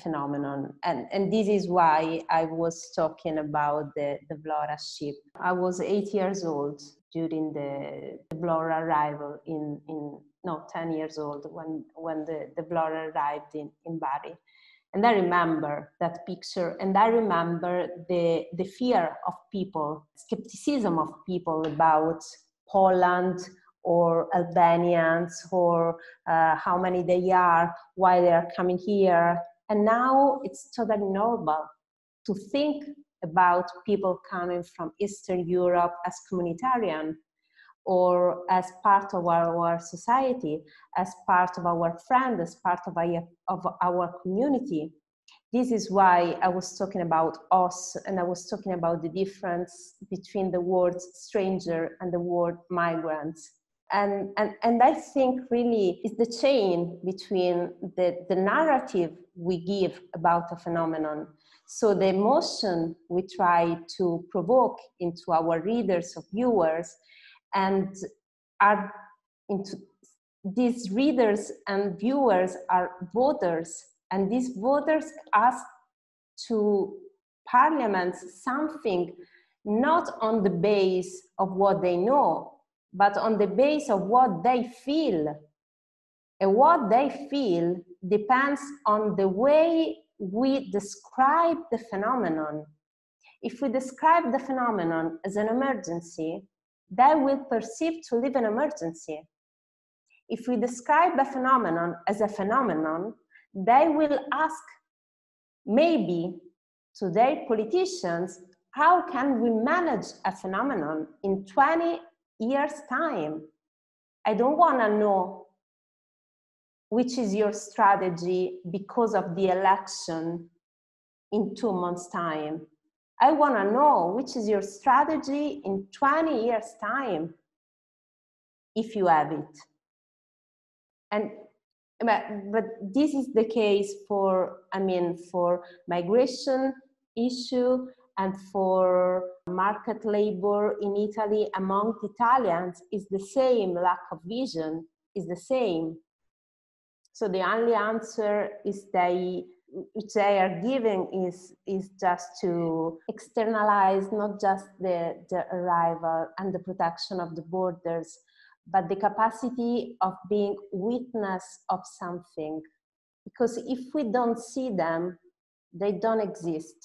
phenomenon. And this is why I was talking about the Vlora ship. I was 8 years old during the Vlora arrival 10 years old when the Vlora arrived in Bari. And I remember that picture, and I remember the fear of people, skepticism of people about Poland or Albanians, or how many they are, why they are coming here. And now it's totally normal to think about people coming from Eastern Europe as communitarian, or as part of our society, as part of our friend, as part of our community. This is why I was talking about us, and I was talking about the difference between the word stranger and the word migrants. And I think really it's the chain between the narrative we give about a phenomenon. So the emotion we try to provoke into our readers or viewers, and these readers and viewers are voters, and these voters ask to parliaments something not on the base of what they know, but on the base of what they feel. And what they feel depends on the way we describe the phenomenon. If we describe the phenomenon as an emergency, they will perceive to live an emergency. if we describe a phenomenon as a phenomenon, they will ask maybe to their politicians, how can we manage a phenomenon in 20 years' time? I don't want to know which is your strategy because of the election in 2 months' time. I want to know which is your strategy in 20 years' time, if you have it. And but this is the case for, I mean, for migration issue and for market labor in Italy among Italians is the same. Lack of vision is the same. So the only answer is which they are giving is just to externalize not just the arrival and the protection of the borders, but the capacity of being witness of something. Because if we don't see them, they don't exist.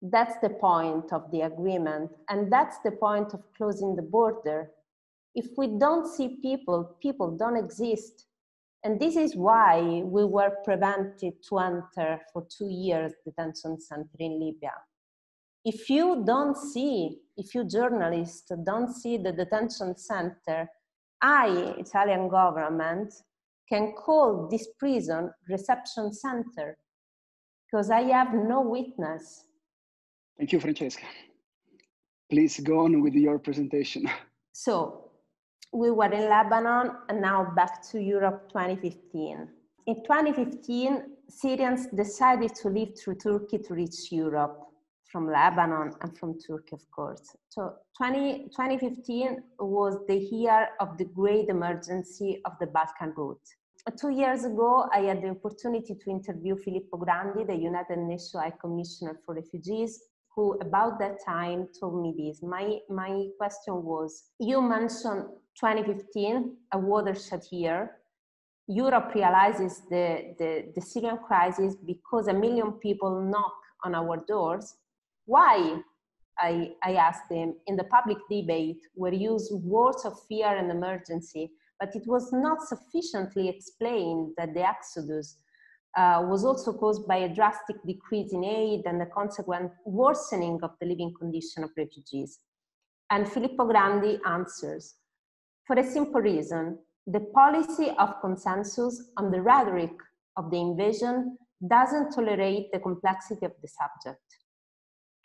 That's the point of the agreement, and that's the point of closing the border. If we don't see people, people don't exist. And this is why we were prevented to enter for 2 years detention center in Libya. If you journalists don't see the detention center, Italian government, can call this prison reception center because I have no witness.
Thank you, Francesca. Please go on with your presentation.
So, we were in Lebanon and now back to Europe 2015. In 2015, Syrians decided to leave through Turkey to reach Europe, from Lebanon and from Turkey, of course. So 2015 was the year of the great emergency of the Balkan route. 2 years ago, I had the opportunity to interview Filippo Grandi, the United Nations High Commissioner for Refugees, who about that time told me this. My question was, you mentioned 2015, a watershed year. Europe realizes the Syrian crisis because 1 million people knock on our doors. Why, I asked him, in the public debate were used words of fear and emergency, but it was not sufficiently explained that the exodus was also caused by a drastic decrease in aid and the consequent worsening of the living condition of refugees. And Filippo Grandi answers, for a simple reason, the policy of consensus on the rhetoric of the invasion doesn't tolerate the complexity of the subject.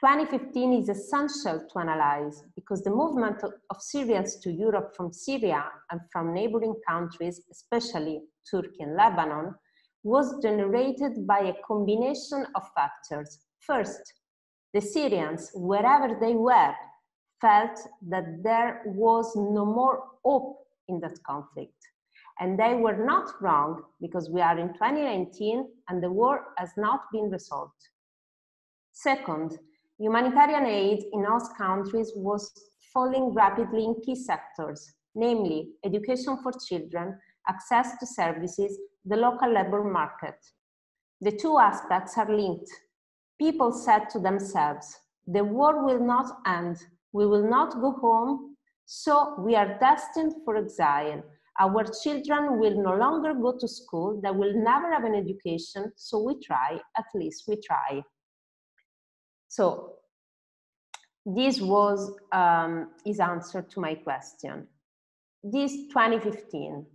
2015 is essential to analyze because the movement of Syrians to Europe from Syria and from neighboring countries, especially Turkey and Lebanon, was generated by a combination of factors. First, the Syrians, wherever they were, felt that there was no more hope in that conflict. And they were not wrong because we are in 2019 and the war has not been resolved. Second, humanitarian aid in host countries was falling rapidly in key sectors, namely education for children, access to services, the local labor market. The two aspects are linked. People said to themselves, the war will not end, we will not go home, so we are destined for exile. Our children will no longer go to school, they will never have an education, so we try, at least we try. So this was his answer to my question. This 2015.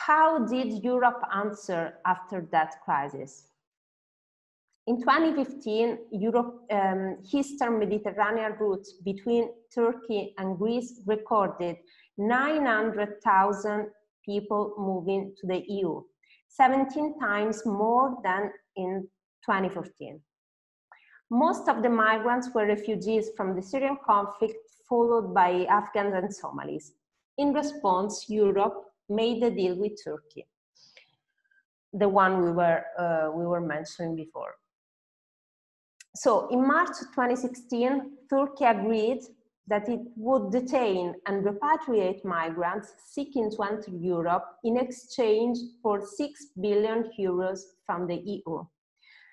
How did Europe answer after that crisis? In 2015, Eastern Mediterranean route between Turkey and Greece recorded 900,000 people moving to the EU, 17 times more than in 2014. Most of the migrants were refugees from the Syrian conflict, followed by Afghans and Somalis. In response, Europe made a deal with Turkey, the one we were mentioning before. So in March 2016, Turkey agreed that it would detain and repatriate migrants seeking to enter Europe in exchange for 6 billion euros from the EU.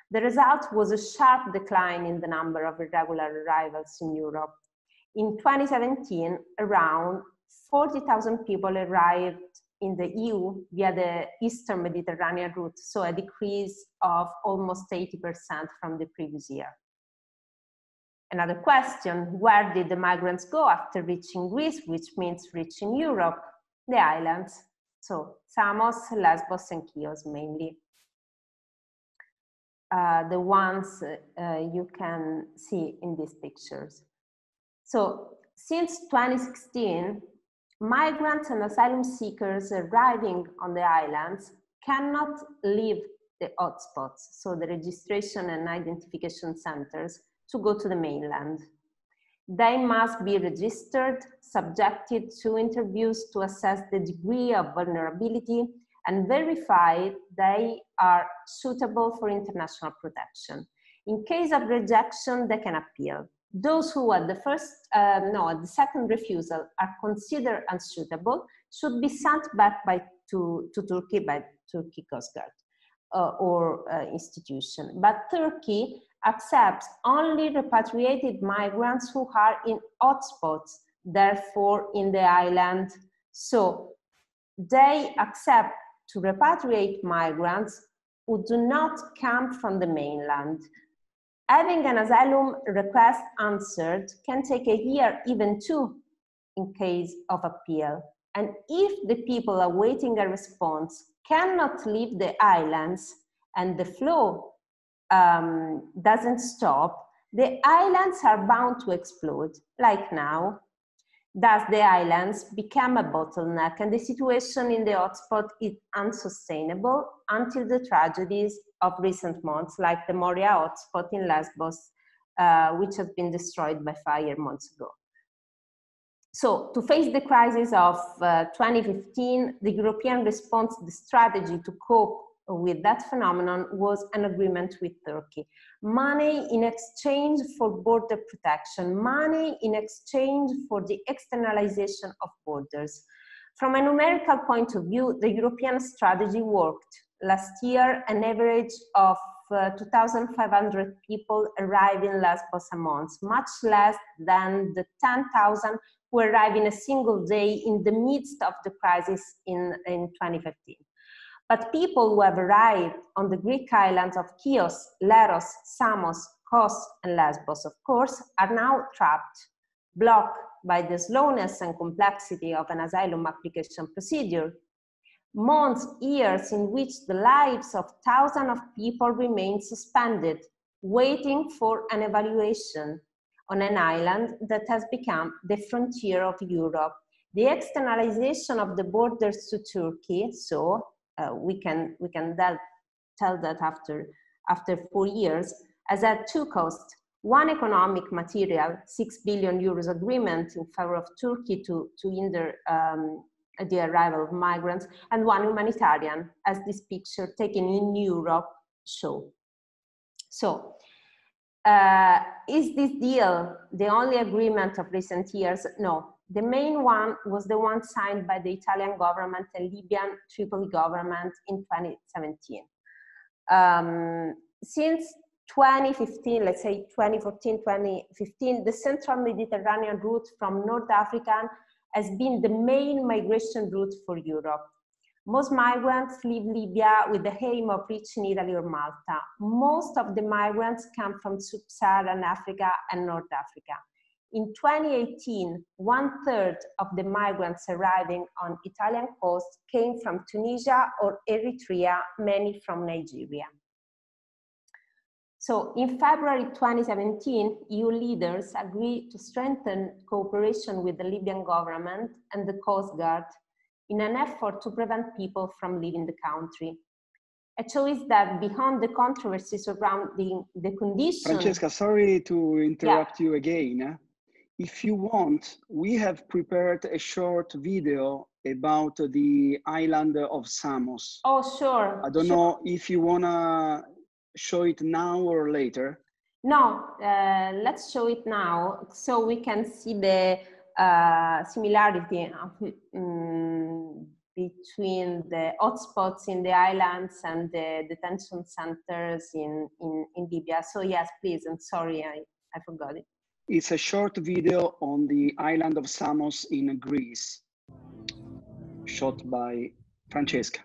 The result was a sharp decline in the number of irregular arrivals in Europe. In 2017, around 40,000 people arrived in the EU via the Eastern Mediterranean route, so a decrease of almost 80% from the previous year. Another question, where did the migrants go after reaching Greece, which means reaching Europe? The islands, so Samos, Lesbos, and Chios mainly. The ones you can see in these pictures. So since 2016, migrants and asylum seekers arriving on the islands cannot leave the hotspots, so the registration and identification centers, to go to the mainland. They must be registered, subjected to interviews to assess the degree of vulnerability, and verify they are suitable for international protection. In case of rejection, they can appeal. Those who at the second refusal are considered unsuitable should be sent back to Turkey by Turkey Coast Guard or institution. But Turkey accepts only repatriated migrants who are in hotspots, therefore in the island. So they accept to repatriate migrants who do not come from the mainland. Having an asylum request answered can take a year, even two, in case of appeal. And if the people awaiting a response cannot leave the islands and the flow doesn't stop, the islands are bound to explode, like now. Thus, the islands become a bottleneck, and the situation in the hotspot is unsustainable until the tragedies of recent months, like the Moria hotspot in Lesbos, which has been destroyed by fire months ago. So, to face the crisis of 2015, the European response, the strategy to cope with that phenomenon was an agreement with Turkey. Money in exchange for border protection, money in exchange for the externalization of borders. From a numerical point of view, the European strategy worked. Last year, an average of 2,500 people arrived in Lesbos a month, much less than the 10,000 who arrived in a single day in the midst of the crisis in 2015. But people who have arrived on the Greek islands of Chios, Leros, Samos, Kos, and Lesbos, of course, are now trapped, blocked by the slowness and complexity of an asylum application procedure. Months, years in which the lives of thousands of people remain suspended, waiting for an evaluation on an island that has become the frontier of Europe. The externalization of the borders to Turkey, so we can tell that after 4 years, has had two costs. One economic material, 6 billion euros agreement in favor of Turkey to hinder the arrival of migrants, and one humanitarian, as this picture taken in Europe show. So, is this deal the only agreement of recent years? No. The main one was the one signed by the Italian government and Libyan Tripoli government in 2017. Since 2015, let's say 2014, 2015, the central Mediterranean route from North Africa has been the main migration route for Europe. Most migrants leave Libya with the aim of reaching Italy or Malta. Most of the migrants come from sub-Saharan Africa and North Africa. In 2018, 1/3 of the migrants arriving on Italian coast came from Tunisia or Eritrea, many from Nigeria. So in February 2017, EU leaders agreed to strengthen cooperation with the Libyan government and the Coast Guard in an effort to prevent people from leaving the country. A choice that, beyond the controversy surrounding the conditions—
Francesca, sorry to interrupt you again. If you want, we have prepared a short video about the island of Samos.
Oh, sure.
I don't know if you wanna show it now or later.
No, let's show it now so we can see the similarity between the hotspots in the islands and the detention centers in Libya. So yes, please, I'm sorry, I forgot it.
It's a short video on the island of Samos in Greece, shot by Francesca.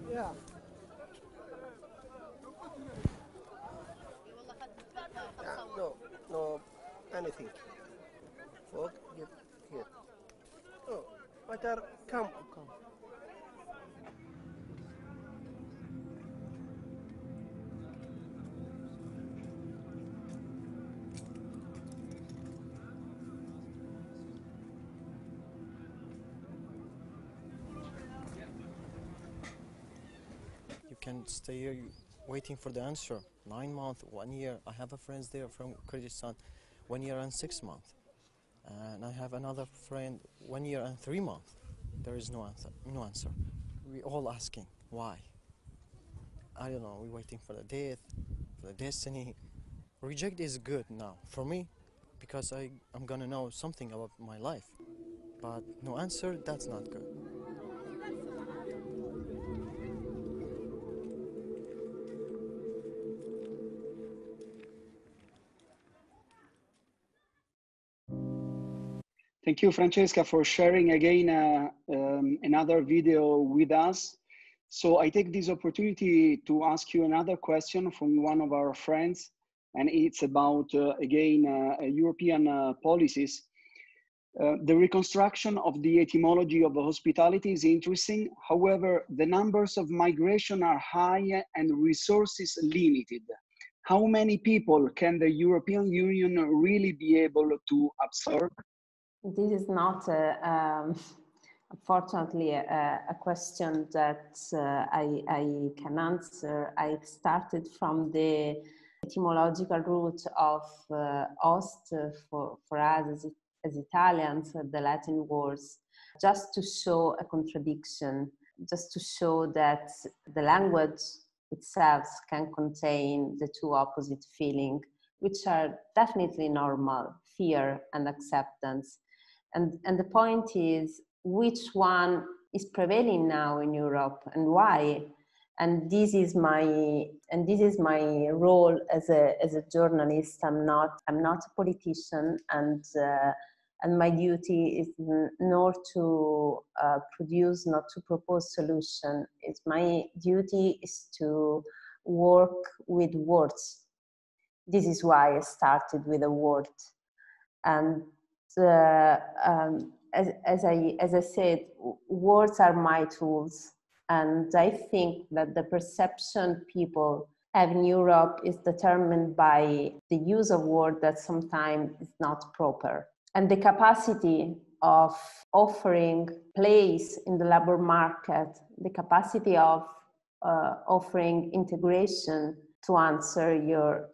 Yeah. No, no, anything. Fuck, get here. Oh, better come.
You can stay here waiting for the answer. 9 months, 1 year. I have a friend there from Kyrgyzstan, 1 year and 6 months. And I have another friend 1 year and 3 months. There is no answer. No answer. We all asking why. I don't know. We're waiting for the death, for the destiny. Reject is good now for me, because I'm gonna know something about my life. But no answer, that's not good.
Thank you, Francesca, for sharing again another video with us. So I take this opportunity to ask you another question from one of our friends, and it's about, again, European policies. The reconstruction of the etymology of hospitality is interesting. However, the numbers of migration are high and resources limited. How many people can the European Union really be able to absorb?
This is not, unfortunately, a question that I can answer. I started from the etymological root of host for us as Italians, the Latin words, just to show a contradiction, just to show that the language itself can contain the two opposite feelings, which are definitely normal: fear and acceptance. And the point is, which one is prevailing now in Europe and why? And this is my role as a journalist. I'm not a politician, and my duty is not to produce, not to propose solution. It's my duty is to work with words. This is why I started with a word. And as I said, words are my tools, and I think that the perception people have in Europe is determined by the use of words that sometimes is not proper, and the capacity of offering place in the labor market, the capacity of offering integration to answer your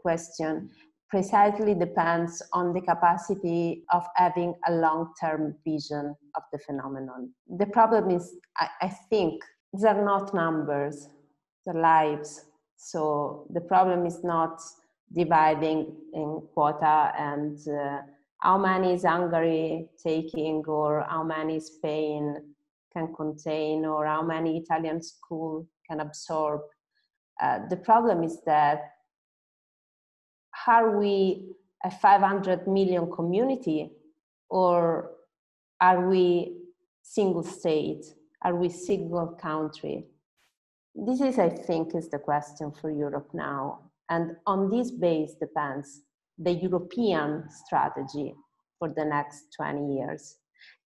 question precisely depends on the capacity of having a long-term vision of the phenomenon. The problem is, I think, these are not numbers, they're lives. So the problem is not dividing in quota and how many is Hungary taking, or how many Spain can contain, or how many Italian schools can absorb. The problem is that, are we a 500 million community, or are we single state? Are we single country? This is, I think, is the question for Europe now. And on this base depends the European strategy for the next 20 years.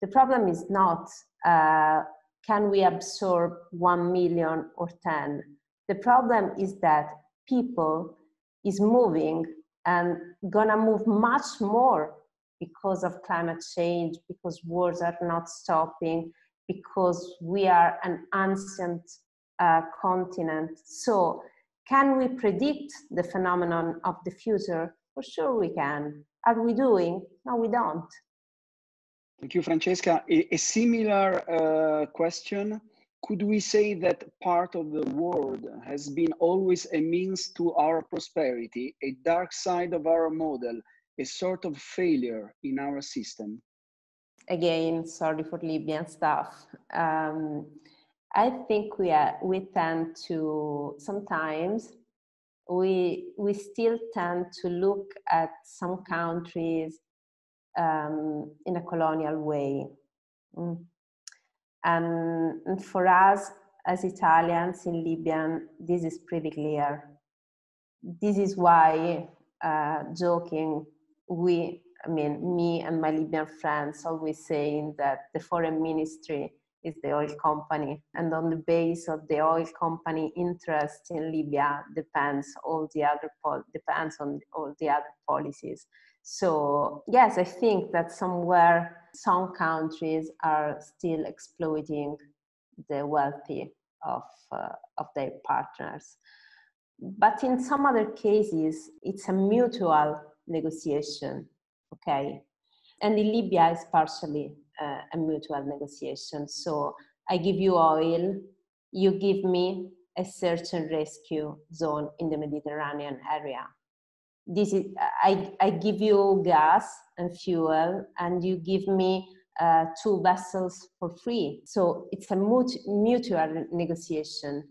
The problem is not, can we absorb 1 million or 10? The problem is that people is moving and gonna move much more because of climate change, because wars are not stopping, because we are an ancient continent. So can we predict the phenomenon of the future? For sure we can. Are we doing? No, we don't.
Thank you, Francesca. A similar question. Could we say that part of the world has been always a means to our prosperity, a dark side of our model, a sort of failure in our system?
Again, sorry for Libyan stuff. I think we tend to, sometimes we still tend to look at some countries in a colonial way. And for us as Italians in Libya, this is pretty clear. This is why, joking, me and my Libyan friends always saying that the foreign ministry is the oil company, and on the base of the oil company interest in Libya depends on all the other policies. So yes, I think that somewhere some countries are still exploiting the wealthy of their partners. But in some other cases, it's a mutual negotiation, okay? And in Libya, it's partially a mutual negotiation. So I give you oil, you give me a search and rescue zone in the Mediterranean area. This is, I give you gas and fuel, and you give me 2 vessels for free. So it's a mutual negotiation.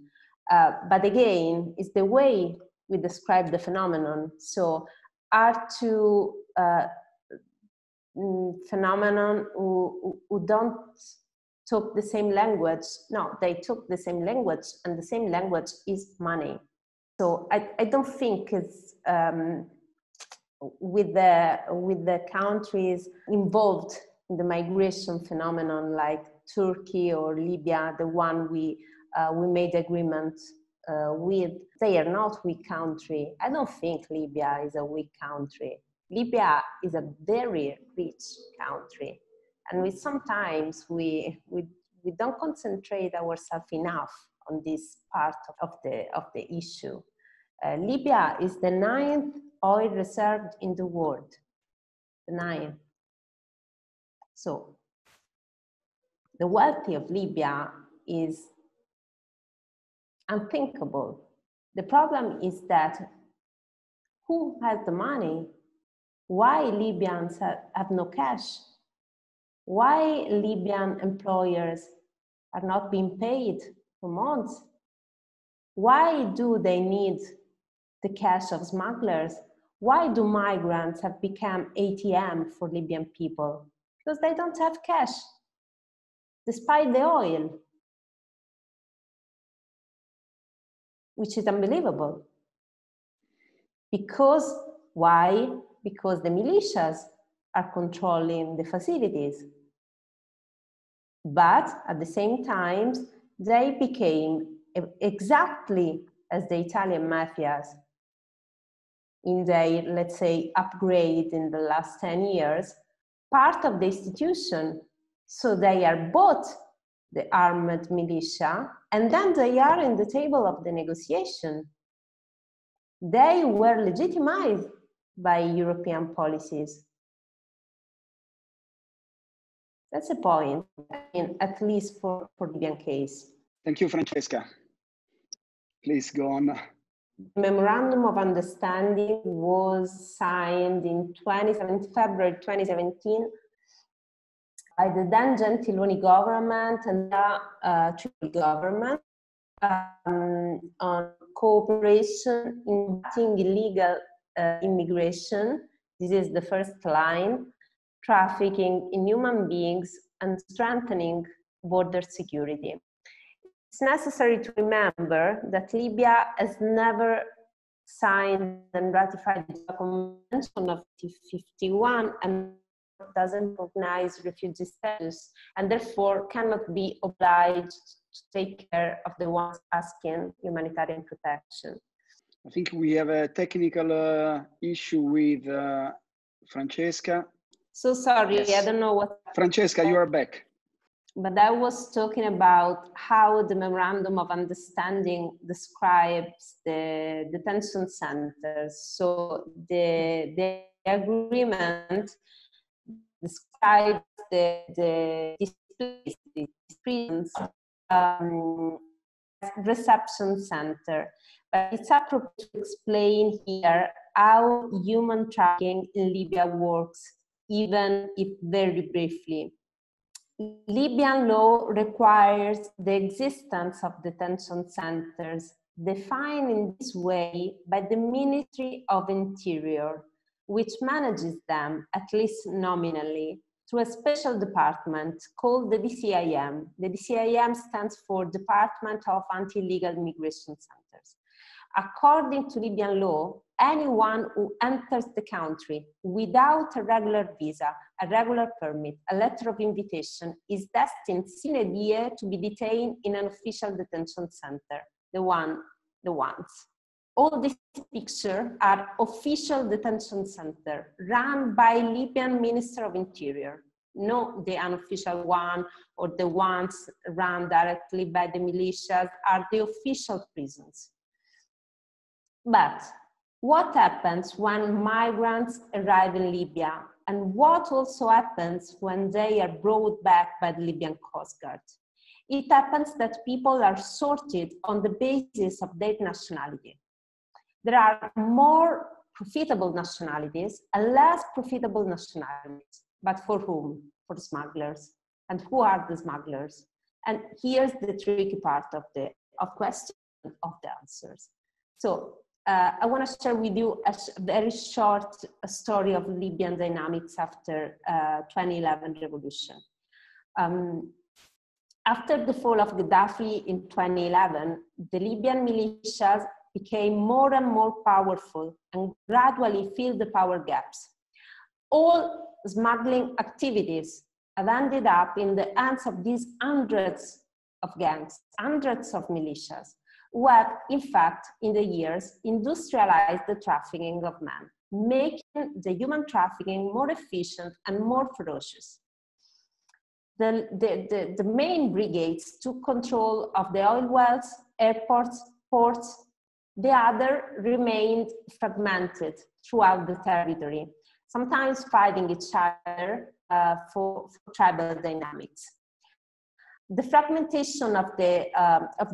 But again, it's the way we describe the phenomenon. So are 2 phenomenon who don't talk the same language? No, they talk the same language, and the same language is money. So I don't think it's with the countries involved in the migration phenomenon like Turkey or Libya, the one we made agreement with. They are not weak country. I don't think Libya is a weak country. Libya is a very rich country, and sometimes we don't concentrate ourselves enough on this part of the issue. Libya is the 9th oil reserve in the world, the 9th. So the wealth of Libya is unthinkable. The problem is that who has the money? Why Libyans have no cash? Why Libyan employers are not being paid for months? Why do they need the cash of smugglers? Why do migrants have become ATM for Libyan people? Because they don't have cash, despite the oil, which is unbelievable. Because, why? Because the militias are controlling the facilities. But at the same time, they became exactly as the Italian mafias in their, let's say, upgrade in the last 10 years, part of the institution. So they are both the armed militia, and then they are in the table of the negotiation. They were legitimized by European policies. That's a point, at least for the Libyan case.
Thank you, Francesca. Please go on.
The Memorandum of Understanding was signed in February 2017 by the then Gentiloni government and the Tripoli government on cooperation in combating illegal immigration. This is the first line, trafficking in human beings, and strengthening border security. It's necessary to remember that Libya has never signed and ratified the Convention of 1951 and doesn't recognize refugee status and therefore cannot be obliged to take care of the ones asking humanitarian protection.
I think we have a technical issue with Francesca.
So sorry,
Yes.
I don't know what.
Francesca, you are back.
But I was talking about how the Memorandum of Understanding describes the detention centers. So the agreement describes the prisons reception center. But it's appropriate to explain here how human trafficking in Libya works, even if very briefly. Libyan law requires the existence of detention centers defined in this way by the Ministry of Interior, which manages them, at least nominally, through a special department called the DCIM. The DCIM stands for Department of Anti-Illegal Immigration Centers. According to Libyan law, anyone who enters the country without a regular visa, a regular permit, a letter of invitation is destined sine die to be detained in an official detention center, the ones. All these pictures are official detention centers run by Libyan Minister of Interior, not the unofficial one or the ones run directly by the militias, are the official prisons. But what happens when migrants arrive in Libya, and what also happens when they are brought back by the Libyan Coast Guard? It happens that people are sorted on the basis of their nationality. There are more profitable nationalities and less profitable nationalities. But for whom? For smugglers. And who are the smugglers? And here's the tricky part of the question of the answers. So I want to share with you a very short story of Libyan dynamics after 2011 revolution. After the fall of Gaddafi in 2011, the Libyan militias became more and more powerful and gradually filled the power gaps. All smuggling activities have ended up in the hands of these hundreds of gangs, hundreds of militias, who have, in fact, in the years, industrialized the trafficking of men, making the human trafficking more efficient and more ferocious. The main brigades took control of the oil wells, airports, ports. The other remained fragmented throughout the territory, sometimes fighting each other for tribal dynamics. The fragmentation of the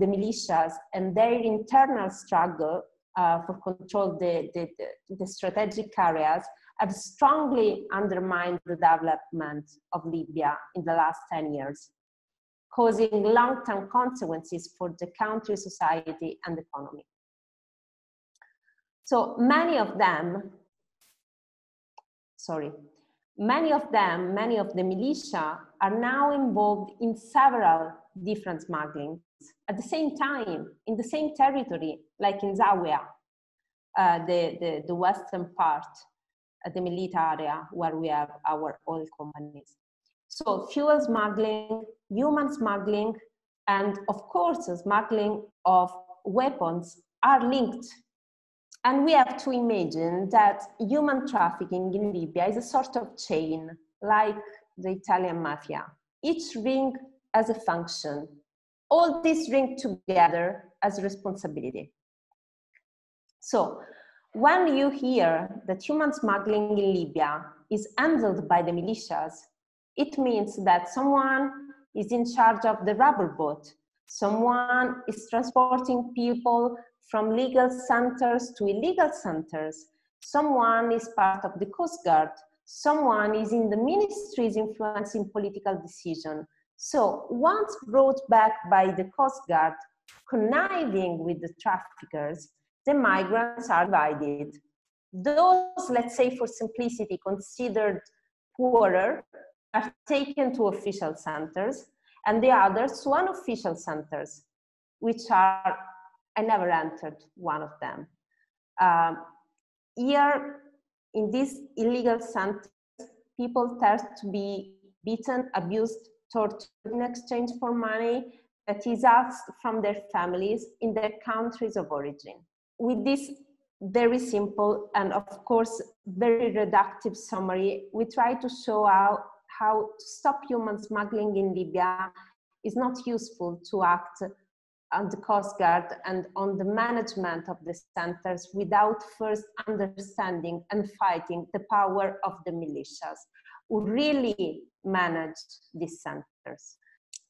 militias and their internal struggle for control the strategic areas have strongly undermined the development of Libya in the last 10 years, causing long-term consequences for the country's society and economy. So many of the militia are now involved in several different smugglings at the same time, in the same territory, like in Zawiya, the western part, the Melita area where we have our oil companies. So fuel smuggling, human smuggling, and of course, smuggling of weapons are linked. And we have to imagine that human trafficking in Libya is a sort of chain, like the Italian mafia. Each ring has a function. All these ring together as responsibility. So when you hear that human smuggling in Libya is handled by the militias, it means that someone is in charge of the rubber boat. Someone is transporting people from legal centers to illegal centers. Someone is part of the Coast Guard. Someone is in the ministries influencing political decision. So once brought back by the Coast Guard, conniving with the traffickers, the migrants are divided. Those, let's say for simplicity, considered poorer are taken to official centers, and the others to unofficial centers, which are, I never entered one of them. Here, in these illegal centers, people tend to be beaten, abused, tortured in exchange for money that is asked from their families in their countries of origin. With this very simple and of course very reductive summary, we try to show how to stop human smuggling in Libya is not useful to act on the Coast Guard and on the management of the centers without first understanding and fighting the power of the militias who really manage these centers.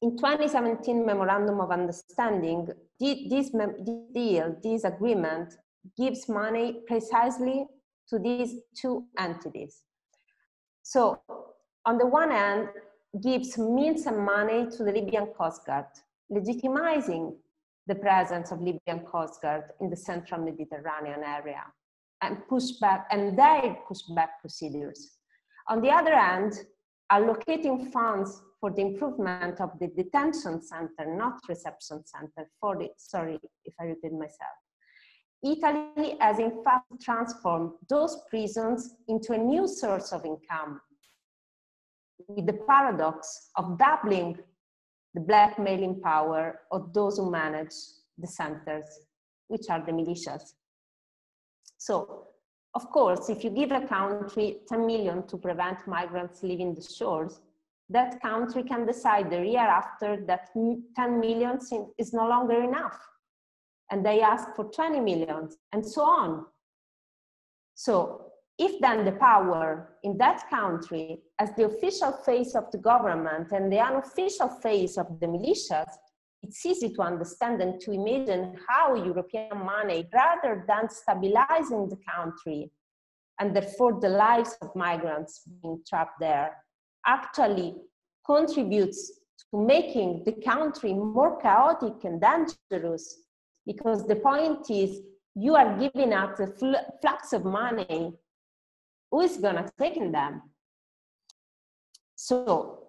In 2017 Memorandum of Understanding, this agreement gives money precisely to these two entities. So on the one hand, gives means and money to the Libyan Coast Guard, legitimizing the presence of Libyan Coast Guard in the central Mediterranean area and their pushback procedures. On the other hand, allocating funds for the improvement of the detention center, not reception center, sorry if I repeat myself. Italy has in fact transformed those prisons into a new source of income, with the paradox of doubling the blackmailing power of those who manage the centers, which are the militias. So, of course, if you give a country 10 million to prevent migrants leaving the shores, that country can decide the year after that 10 million is no longer enough. And they ask for 20 million and so on. So if then the power in that country as the official face of the government and the unofficial face of the militias, it's easy to understand and to imagine how European money, rather than stabilizing the country and therefore the lives of migrants being trapped there, actually contributes to making the country more chaotic and dangerous. Because the point is, you are giving out a flux of money. Who is gonna take them? So,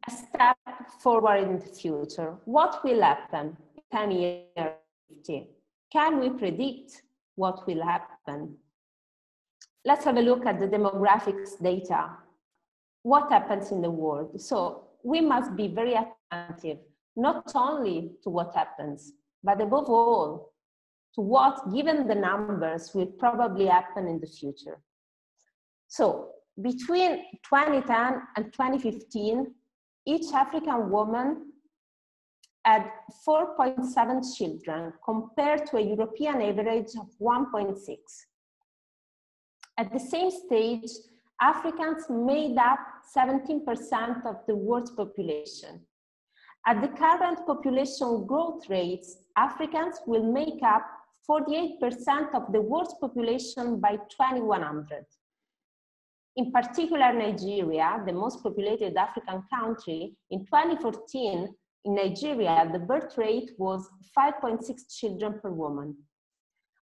a step forward in the future. What will happen in 10 years? Can we predict what will happen? Let's have a look at the demographics data. What happens in the world? So we must be very attentive, not only to what happens, but above all, to what, given the numbers, will probably happen in the future. So between 2010 and 2015, each African woman had 4.7 children compared to a European average of 1.6. At the same stage, Africans made up 17% of the world's population. At the current population growth rates, Africans will make up 48% of the world's population by 2100. In particular, Nigeria, the most populated African country, in 2014, in Nigeria, the birth rate was 5.6 children per woman.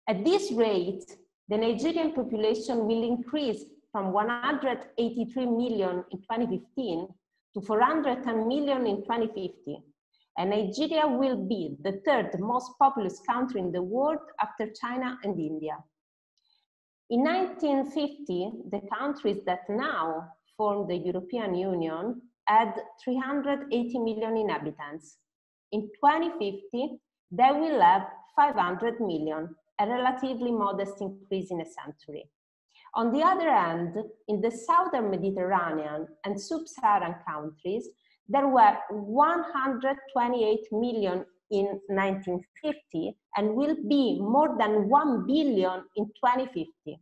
At this rate, the Nigerian population will increase from 183 million in 2015 to 410 million in 2050. And Nigeria will be the third most populous country in the world after China and India. In 1950, the countries that now form the European Union had 380 million inhabitants. In 2050, they will have 500 million, a relatively modest increase in a century. On the other hand, in the southern Mediterranean and sub-Saharan countries, there were 128 million in 1950 and will be more than 1 billion in 2050,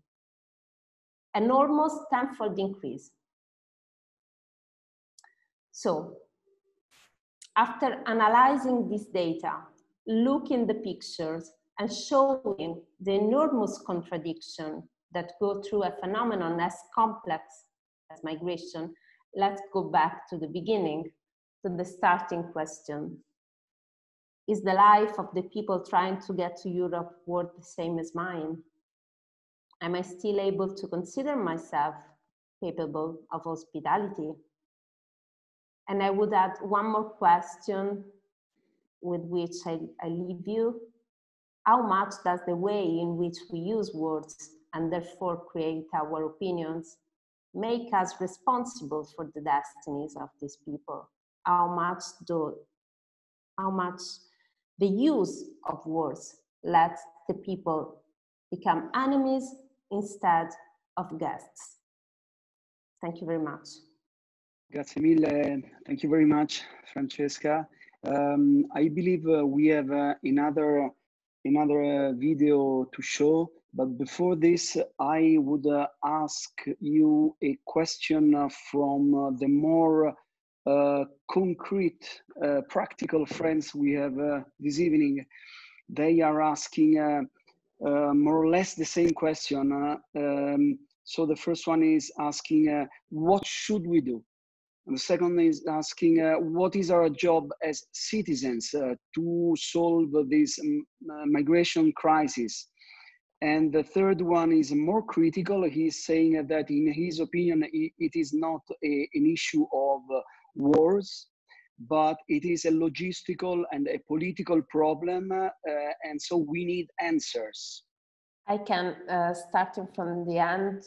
an almost tenfold increase. So, after analyzing this data, looking the pictures and showing the enormous contradiction that go through a phenomenon as complex as migration, let's go back to the beginning, to the starting question. Is the life of the people trying to get to Europe worth the same as mine? Am I still able to consider myself capable of hospitality? And I would add one more question with which I leave you. How much does the way in which we use words and therefore create our opinions, make us responsible for the destinies of these people. How much the use of words let the people become enemies instead of guests. Thank you very much.
Grazie mille. Thank you very much, Francesca. I believe we have another video to show, but before this, I would ask you a question from the more concrete, practical friends we have this evening. They are asking more or less the same question. So the first one is asking, what should we do? And the second is asking, what is our job as citizens to solve this migration crisis? And the third one is more critical. He's saying that in his opinion, it is not an issue of wars, but it is a logistical and a political problem. And so we need answers.
I can, starting from the end,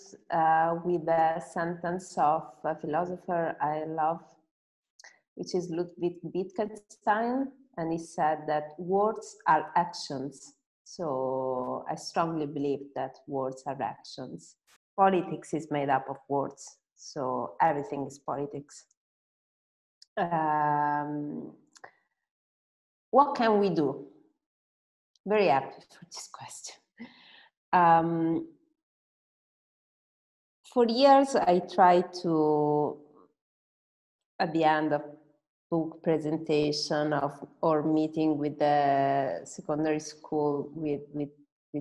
with a sentence of a philosopher I love, which is Ludwig Wittgenstein, and he said that words are actions. So I strongly believe that words are actions. Politics is made up of words, so everything is politics. What can we do? Very happy for this question. For years, I tried to, at the end of book presentation or meeting with the secondary school with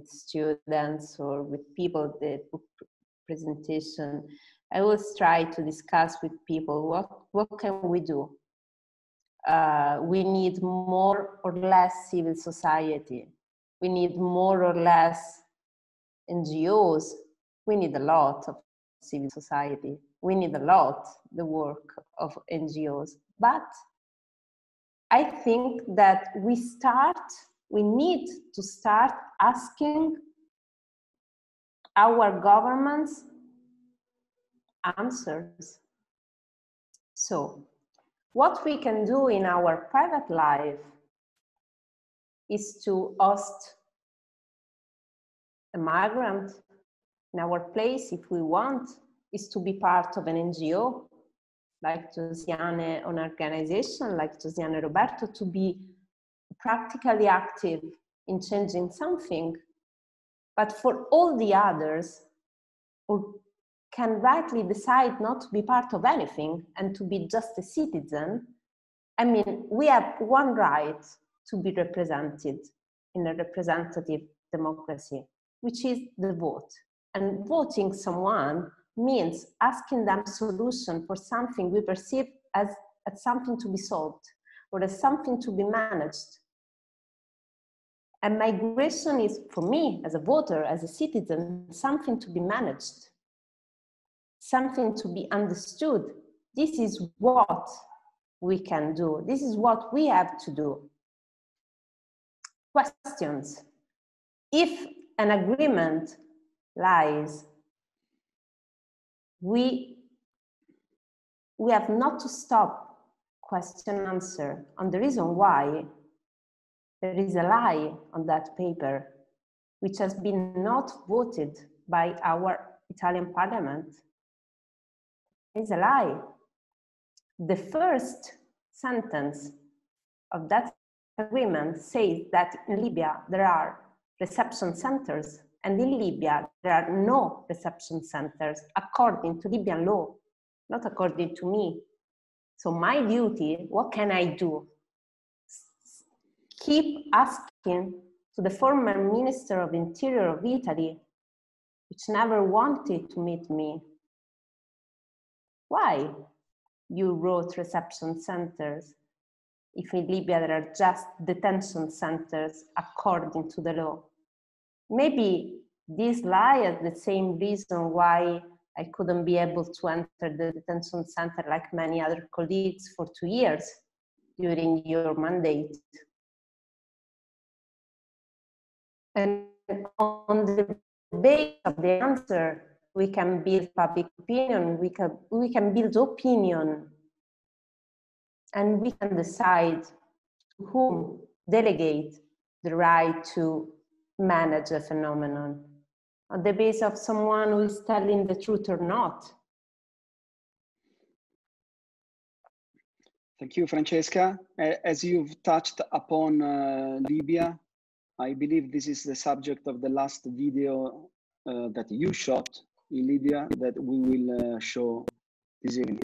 students or with people, the book presentation, I always try to discuss with people, what can we do? We need more or less civil society. We need more or less NGOs. We need a lot of civil society. We need a lot the work of NGOs. But I think that we need to start asking our governments answers. So what we can do in our private life is to host a migrant in our place, if we want, is to be part of an NGO, like Josiane, an organization like Josiane Roberto, to be practically active in changing something. But for all the others who can rightly decide not to be part of anything and to be just a citizen, I mean, we have one right to be represented in a representative democracy, which is the vote. And voting someone means asking them solution for something we perceive as something to be solved or as something to be managed. And migration is, for me, as a voter, as a citizen, something to be managed, something to be understood. This is what we can do. This is what we have to do. Questions. If an agreement lies, we have not to stop question answer on the reason why there is a lie on that paper, which has been not voted by our Italian parliament. It's a lie. The first sentence of that agreement says that in Libya there are reception centers, and in Libya there are no reception centers according to Libyan law, not according to me. So my duty, what can I do? Keep asking to the former Minister of Interior of Italy, which never wanted to meet me, why you wrote reception centers if in Libya there are just detention centers according to the law? Maybe this lie is the same reason why I couldn't be able to enter the detention center like many other colleagues for 2 years during your mandate. And on the based on the answer, we can build public opinion, we can build opinion, and we can decide to whom delegate the right to manage a phenomenon on the basis of someone who is telling the truth or not.
Thank you, Francesca. As you've touched upon Libya, I believe this is the subject of the last video that you shot in Libya that we will show this evening.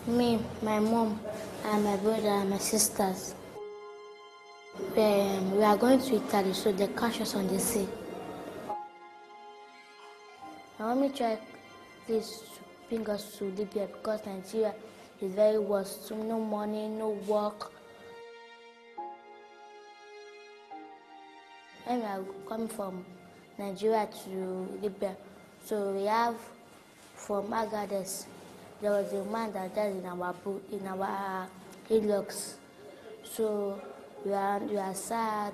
Me, my mom, and my brother and my sisters. We are going to Italy, so they catch us on the sea. My mommy tried please to bring us to Libya because Nigeria is very worse. So no money, no work. When we are coming from Nigeria to Libya, so we have from Agadez. There was a man that died in our hillocks. So we are sad.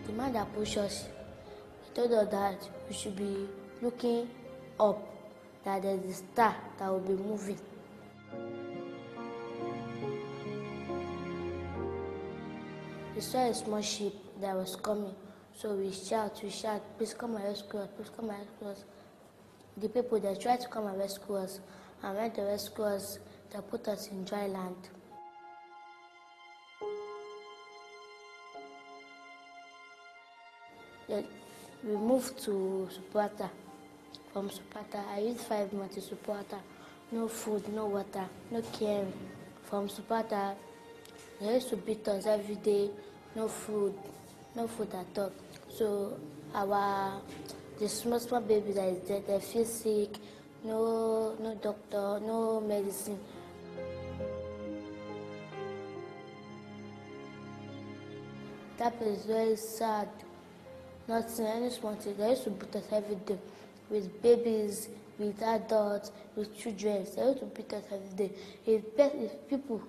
The man that pushed us, he told us that we should be looking up, that there's a star that will be moving. We saw a small ship that was coming, so we shout, please come and rescue us, please come and rescue us. The people, they tried to come and rescue us, and when they rescue us, they put us in dry land. Then we moved to Supporter. From Supporter, I used 5 months in Supporter. No food, no water, no caring. From Supporter, they used to beat us every day, no food at all. So the small baby that is dead, they feel sick, no doctor, no medicine. That is very sad. Nothing, any small thing. They used to beat us every day with babies, with adults, with children. They used to beat us every day. If people,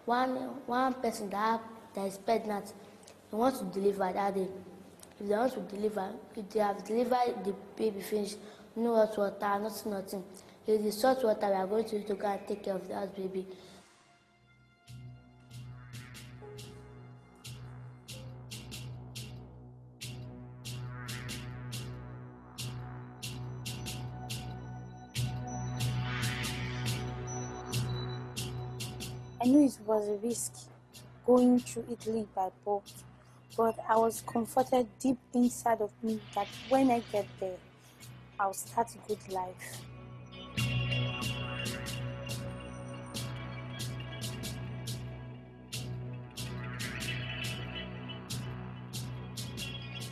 one person that is pregnant, they want to deliver that day. If they want to deliver, if they have delivered the baby finished, no hot water, nothing. If the salt water, we are going to go and take care of that baby.
I knew it was a risk going through Italy by boat, but I was comforted deep inside of me that when I get there, I'll start a good life.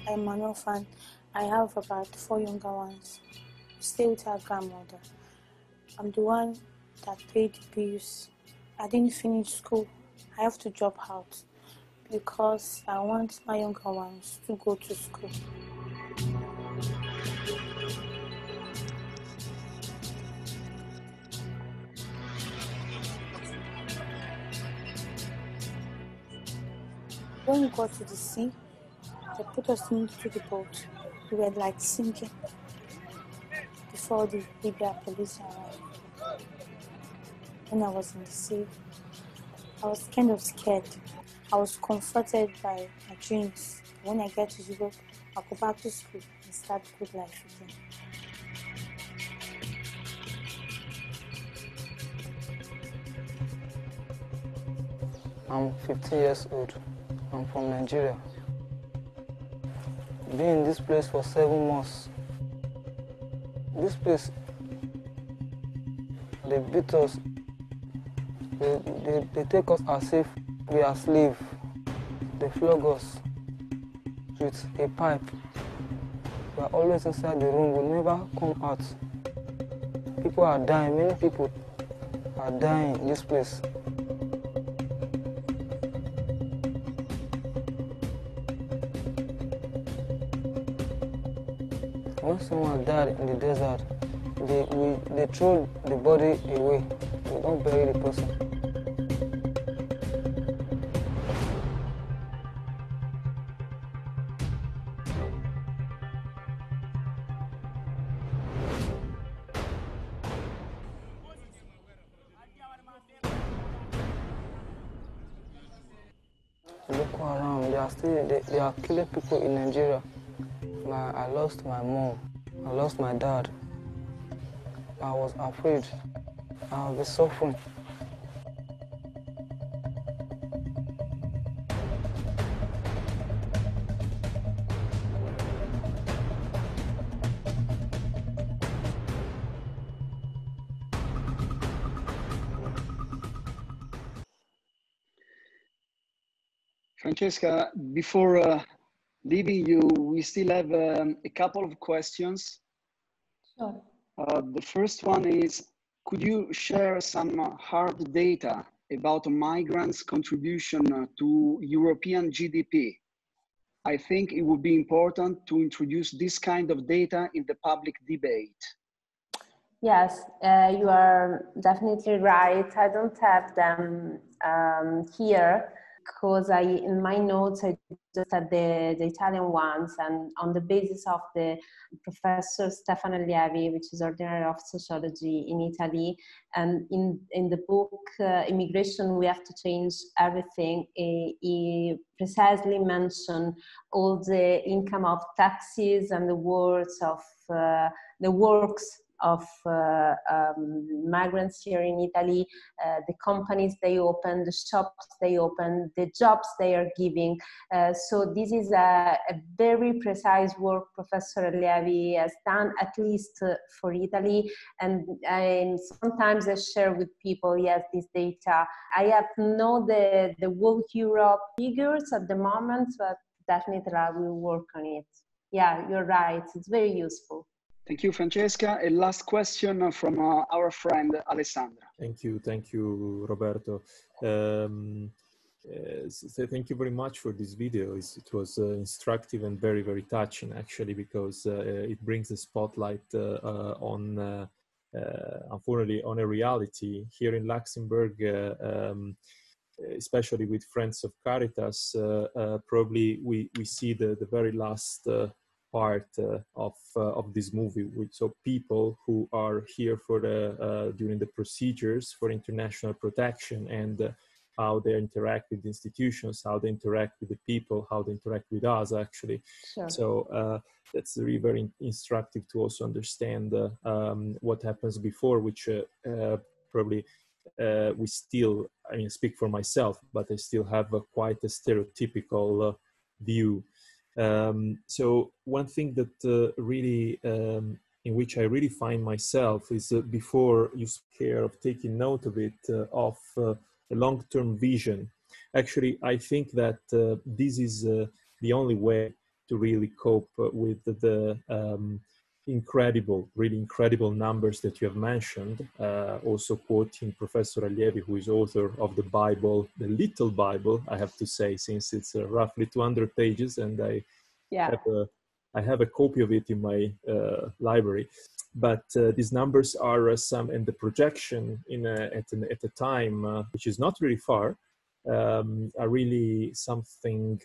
I'm an orphan. I have about 4 younger ones. We stay with our grandmother. I'm the one that paid the bills. I didn't finish school. I have to drop out because I want my younger ones to go to school. When we got to the sea, they put us into the boat. We were like sinking before the Libya police arrived. When I was in the sea, I was kind of scared. I was comforted by my dreams. When I get to Europe, I'll go back to school and start good life again.
I'm 15 years old. I'm from Nigeria. Been in this place for 7 months. This place, they beat us. They take us as if we are slaves. They flog us with a pipe. We are always inside the room. We never come out. People are dying. Many people are dying in this place. When someone died in the desert, they throw the body away. They don't bury the person. Look around, they are killing people in Nigeria. I lost my mom, I lost my dad. I was afraid I'll be suffering.
Francesca, before leaving you, we still have a couple of questions.
Sure.
The first one is, could you share some hard data about migrants' contribution to European GDP? I think it would be important to introduce this kind of data in the public debate.
Yes, you are definitely right. I don't have them here because in my notes I just had the Italian ones, and on the basis of the Professor Stefano Allievi, which is ordinary of sociology in Italy, and in the book Immigration, We Have to Change Everything, he precisely mentioned all the income of taxes and the works of migrants here in Italy, the companies they open, the shops they open, the jobs they are giving. So this is a very precise work Professor Allievi has done, at least for Italy. And sometimes I share with people, yes, this data. I have not the whole Europe figures at the moment, but definitely I will work on it. Yeah, you're right. It's very useful.
Thank you, Francesca. A last question from our friend Alessandra.
Thank you, Roberto. So thank you very much for this video. It was instructive and very, very touching, actually, because it brings a spotlight on, unfortunately, on a reality here in Luxembourg. Especially with Friends of Caritas, probably we see the very last part of this movie. So people who are here for during the procedures for international protection, and how they interact with institutions, how they interact with the people, how they interact with us, actually.
Sure.
So that's really very instructive to also understand what happens before, which probably we still, I mean, speak for myself, but I still have quite a stereotypical view. So one thing that really, in which I really find myself is before you care of taking note of it, of a long-term vision. Actually, I think that this is the only way to really cope with the really incredible numbers that you have mentioned, also quoting Professor Allievi, who is author of the Bible, the Little Bible, I have to say, since it's roughly 200 pages, and I have a copy of it in my library. But these numbers are some, and the projection at a time which is not really far, are really something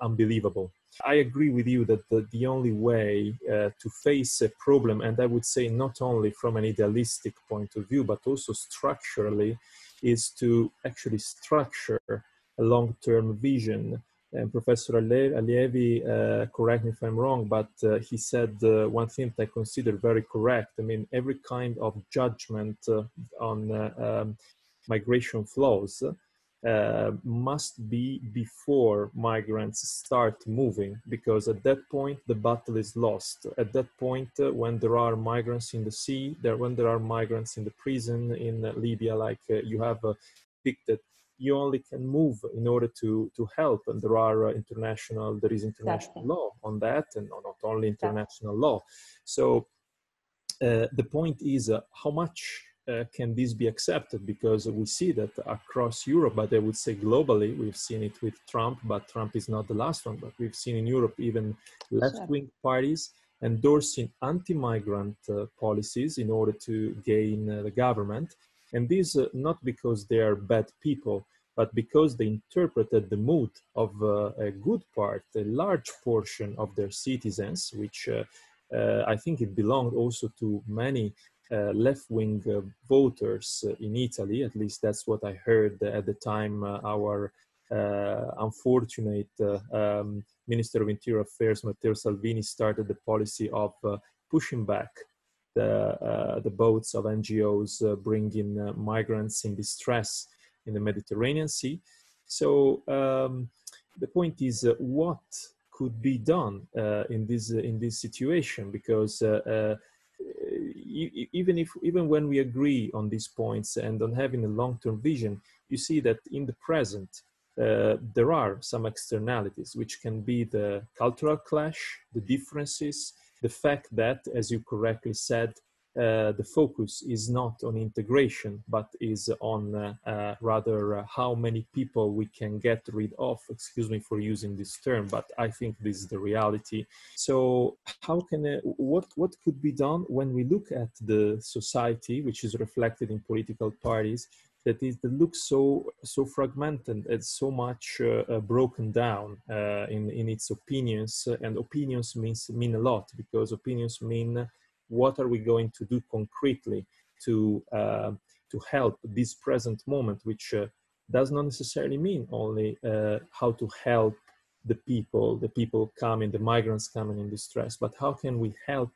unbelievable. I agree with you that the only way to face a problem, and I would say not only from an idealistic point of view, but also structurally, is to actually structure a long-term vision. And Professor Allievi, correct me if I'm wrong, but he said one thing that I consider very correct. I mean, every kind of judgment on migration flows must be before migrants start moving, because at that point the battle is lost. At that point, when there are migrants in the sea, when there are migrants in the prison in Libya, like you have picked it, you only can move in order to help, and there is international law on that, and not only international law. So the point is how much can this be accepted? Because we see that across Europe, but I would say globally, we've seen it with Trump, but Trump is not the last one, but we've seen in Europe even left-wing parties endorsing anti-migrant policies in order to gain the government. And this not because they are bad people, but because they interpreted the mood of a good part, a large portion of their citizens, which I think it belonged also to many left-wing voters in Italy. At least that's what I heard at the time our unfortunate Minister of Interior Affairs, Matteo Salvini, started the policy of pushing back the boats of NGOs bringing migrants in distress in the Mediterranean Sea. So the point is, what could be done in this situation? Because even when we agree on these points and on having a long-term vision, you see that in the present there are some externalities, which can be the cultural clash, the differences, the fact that, as you correctly said, the focus is not on integration, but is on rather how many people we can get rid of. Excuse me for using this term, but I think this is the reality. So how can, what could be done when we look at the society, which is reflected in political parties, that looks so fragmented and so much broken down in its opinions, and opinions mean a lot, because opinions mean what are we going to do concretely to help this present moment, which does not necessarily mean only how to help the people coming, the migrants coming in distress, but how can we help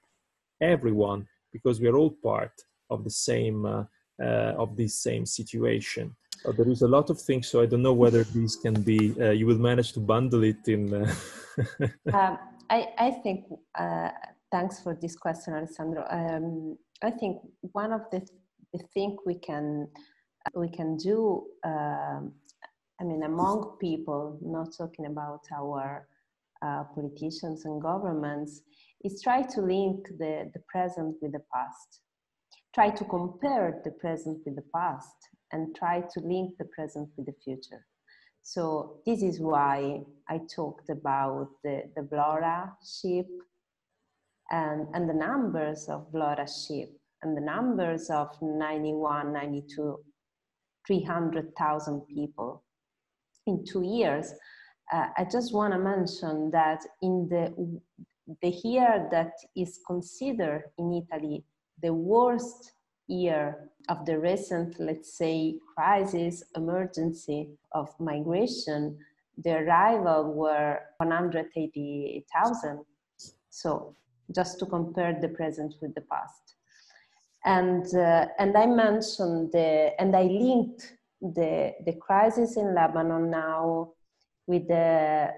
everyone, because we are all part of the same of this same situation. There is a lot of things, so I don't know whether these can be, you will manage to bundle it in.
I think, thanks for this question, Alessandro. I think one of the things we can do, I mean, among people, not talking about our politicians and governments, is try to link the present with the past. Try to compare the present with the past and try to link the present with the future. So this is why I talked about the Vlora ship and the numbers of Vlora ship and the numbers of 91, 92, 300,000 people in 2 years. I just want to mention that in the year that is considered in Italy the worst year of the recent, let's say, crisis, emergency of migration, the arrival were 180,000. So just to compare the present with the past. And I mentioned and I linked the crisis in Lebanon now with the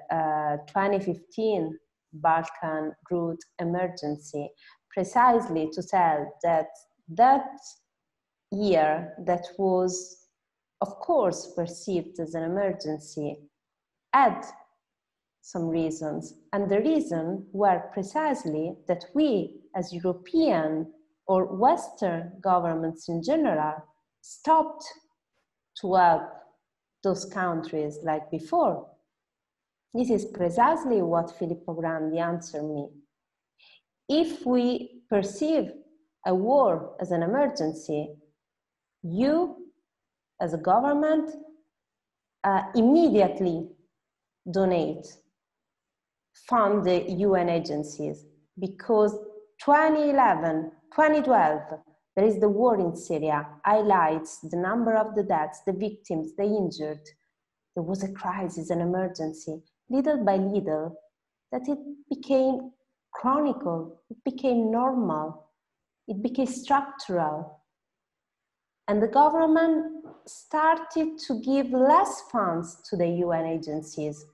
2015 Balkan route emergency, precisely to tell that that year that was, of course, perceived as an emergency had some reasons. And the reason were precisely that we, as European or Western governments in general, stopped to help those countries like before. This is precisely what Filippo Grandi answered me. If we perceive a war as an emergency, you, as a government, immediately donate, fund the UN agencies, because 2011, 2012, there is the war in Syria, highlights the number of the deaths, the victims, the injured. There was a crisis, an emergency. Little by little, that it became chronicle, it became normal, it became structural. And the government started to give less funds to the UN agencies,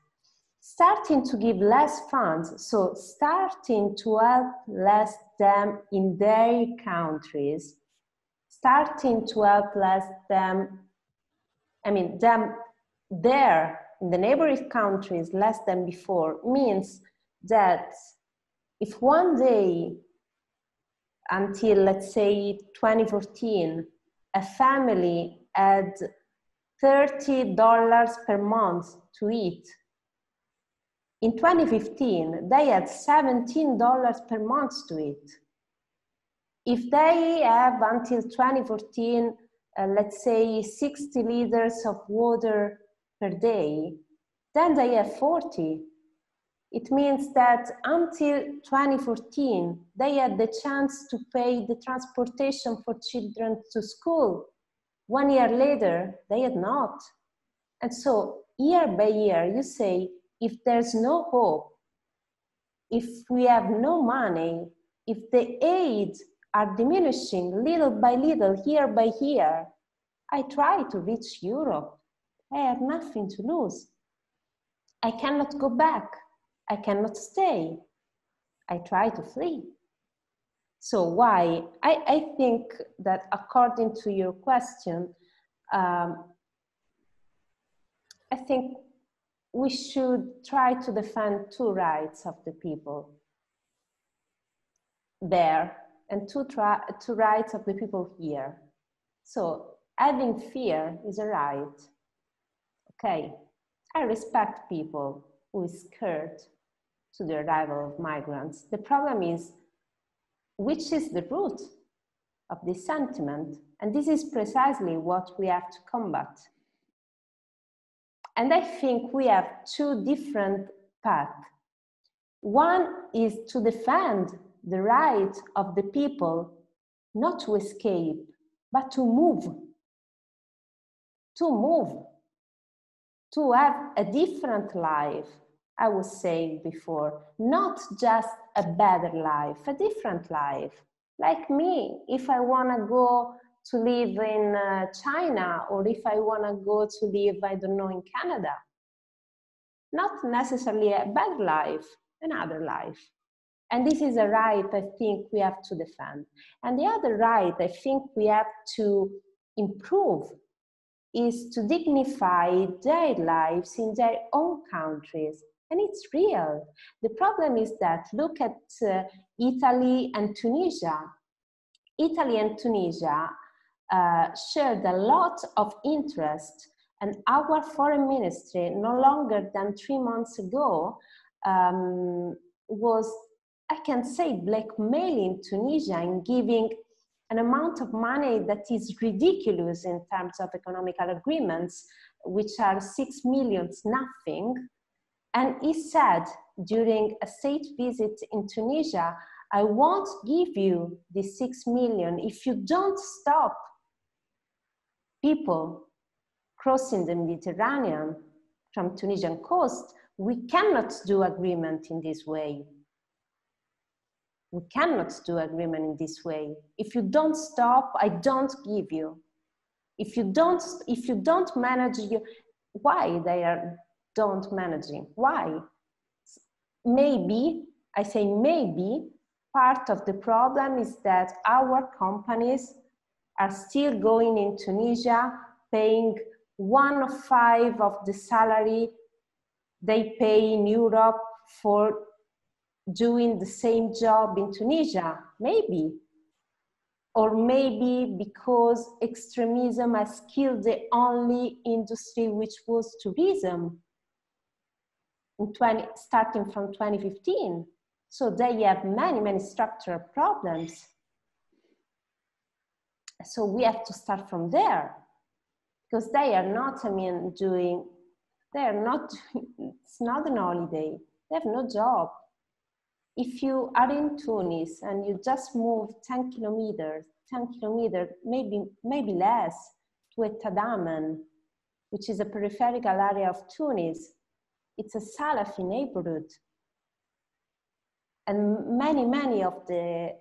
starting to give less funds, so starting to help less them in their countries, starting to help less them, I mean, them there in the neighboring countries less than before, means that if one day until, let's say, 2014, a family had $30 per month to eat. In 2015, they had $17 per month to eat. If they have until 2014, let's say 60 liters of water per day, then they have 40. It means that until 2014, they had the chance to pay the transportation for children to school. 1 year later, they had not. And so year by year, you say, if there's no hope, if we have no money, if the aid are diminishing little by little, year by year, I try to reach Europe. I have nothing to lose. I cannot go back. I cannot stay. I try to flee. So why? I think that according to your question, I think we should try to defend two rights of the people there and two rights of the people here. So having fear is a right. Okay, I respect people who is scared to the arrival of migrants. The problem is, which is the root of this sentiment? And this is precisely what we have to combat. And I think we have two different paths. One is to defend the right of the people not to escape, but to move, to have a different life. I was saying before, not just a better life, a different life. Like me, if I want to go to live in China, or if I want to go to live, I don't know, in Canada. Not necessarily a bad life, another life. And this is a right I think we have to defend. And the other right I think we have to improve is to dignify their lives in their own countries. And it's real. The problem is that, look at Italy and Tunisia. Italy and Tunisia shared a lot of interest, and our foreign ministry, no longer than 3 months ago, was, I can say, blackmailing Tunisia and giving an amount of money that is ridiculous in terms of economical agreements, which are 6 million, nothing. And he said during a state visit in Tunisia, I won't give you the 6 million if you don't stop people crossing the Mediterranean from Tunisian coast. We cannot do agreement in this way. We cannot do agreement in this way. If you don't stop, I don't give you. If you don't manage, why they are don't managing? Why? Maybe, I say maybe, part of the problem is that our companies are still going in Tunisia, paying 1/5 of the salary they pay in Europe for doing the same job in Tunisia, maybe. Or maybe because extremism has killed the only industry which was tourism, starting from 2015. So they have many, many structural problems. So we have to start from there, because they are not, it's not an holiday. They have no job. If you are in Tunis and you just move 10 kilometers, maybe less, to Etadamen, which is a peripheral area of Tunis, it's a Salafi neighborhood. And many of the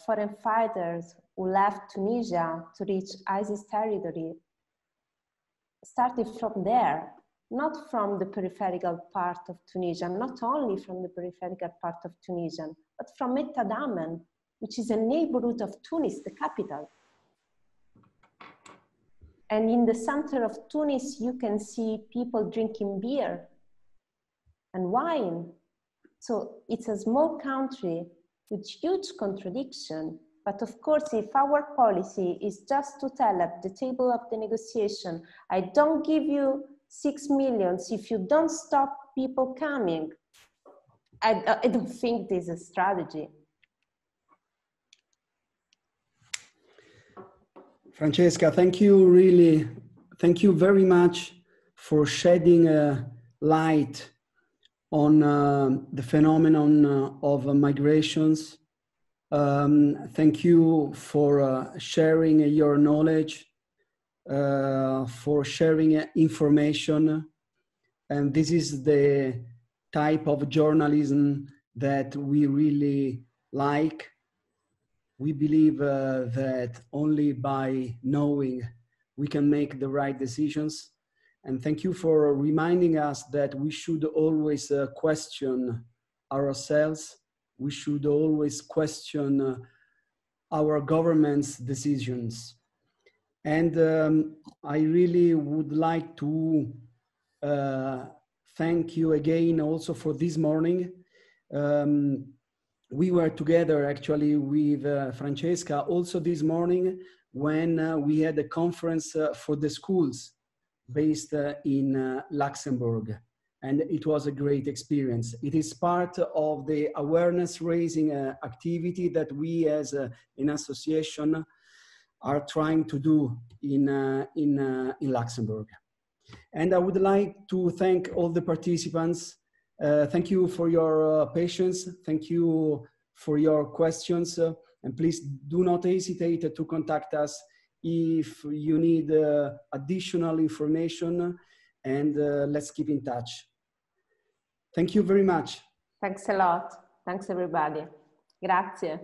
foreign fighters who left Tunisia to reach ISIS territory started from there, not from the peripheral part of Tunisia, not only from the peripheral part of Tunisia, but from Etadamen, which is a neighborhood of Tunis, the capital. And in the center of Tunis, you can see people drinking beer and wine. So it's a small country with huge contradiction. But of course, if our policy is just to tell at the table of the negotiation, I don't give you 6 million if you don't stop people coming, I don't think this is a strategy.
Francesca, thank you really. Thank you very much for shedding a light on the phenomenon of migrations. Thank you for sharing your knowledge, for sharing information. And this is the type of journalism that we really like. We believe that only by knowing we can make the right decisions. And thank you for reminding us that we should always question ourselves. We should always question our government's decisions. And I really would like to thank you again also for this morning. We were together actually with Francesca also this morning when we had a conference for the schools based in Luxembourg. And it was a great experience. It is part of the awareness raising activity that we as an association are trying to do in Luxembourg. And I would like to thank all the participants. Thank you for your patience. Thank you for your questions. And please do not hesitate to contact us if you need additional information, and let's keep in touch. Thank you very much.
Thanks a lot. Thanks everybody. Grazie.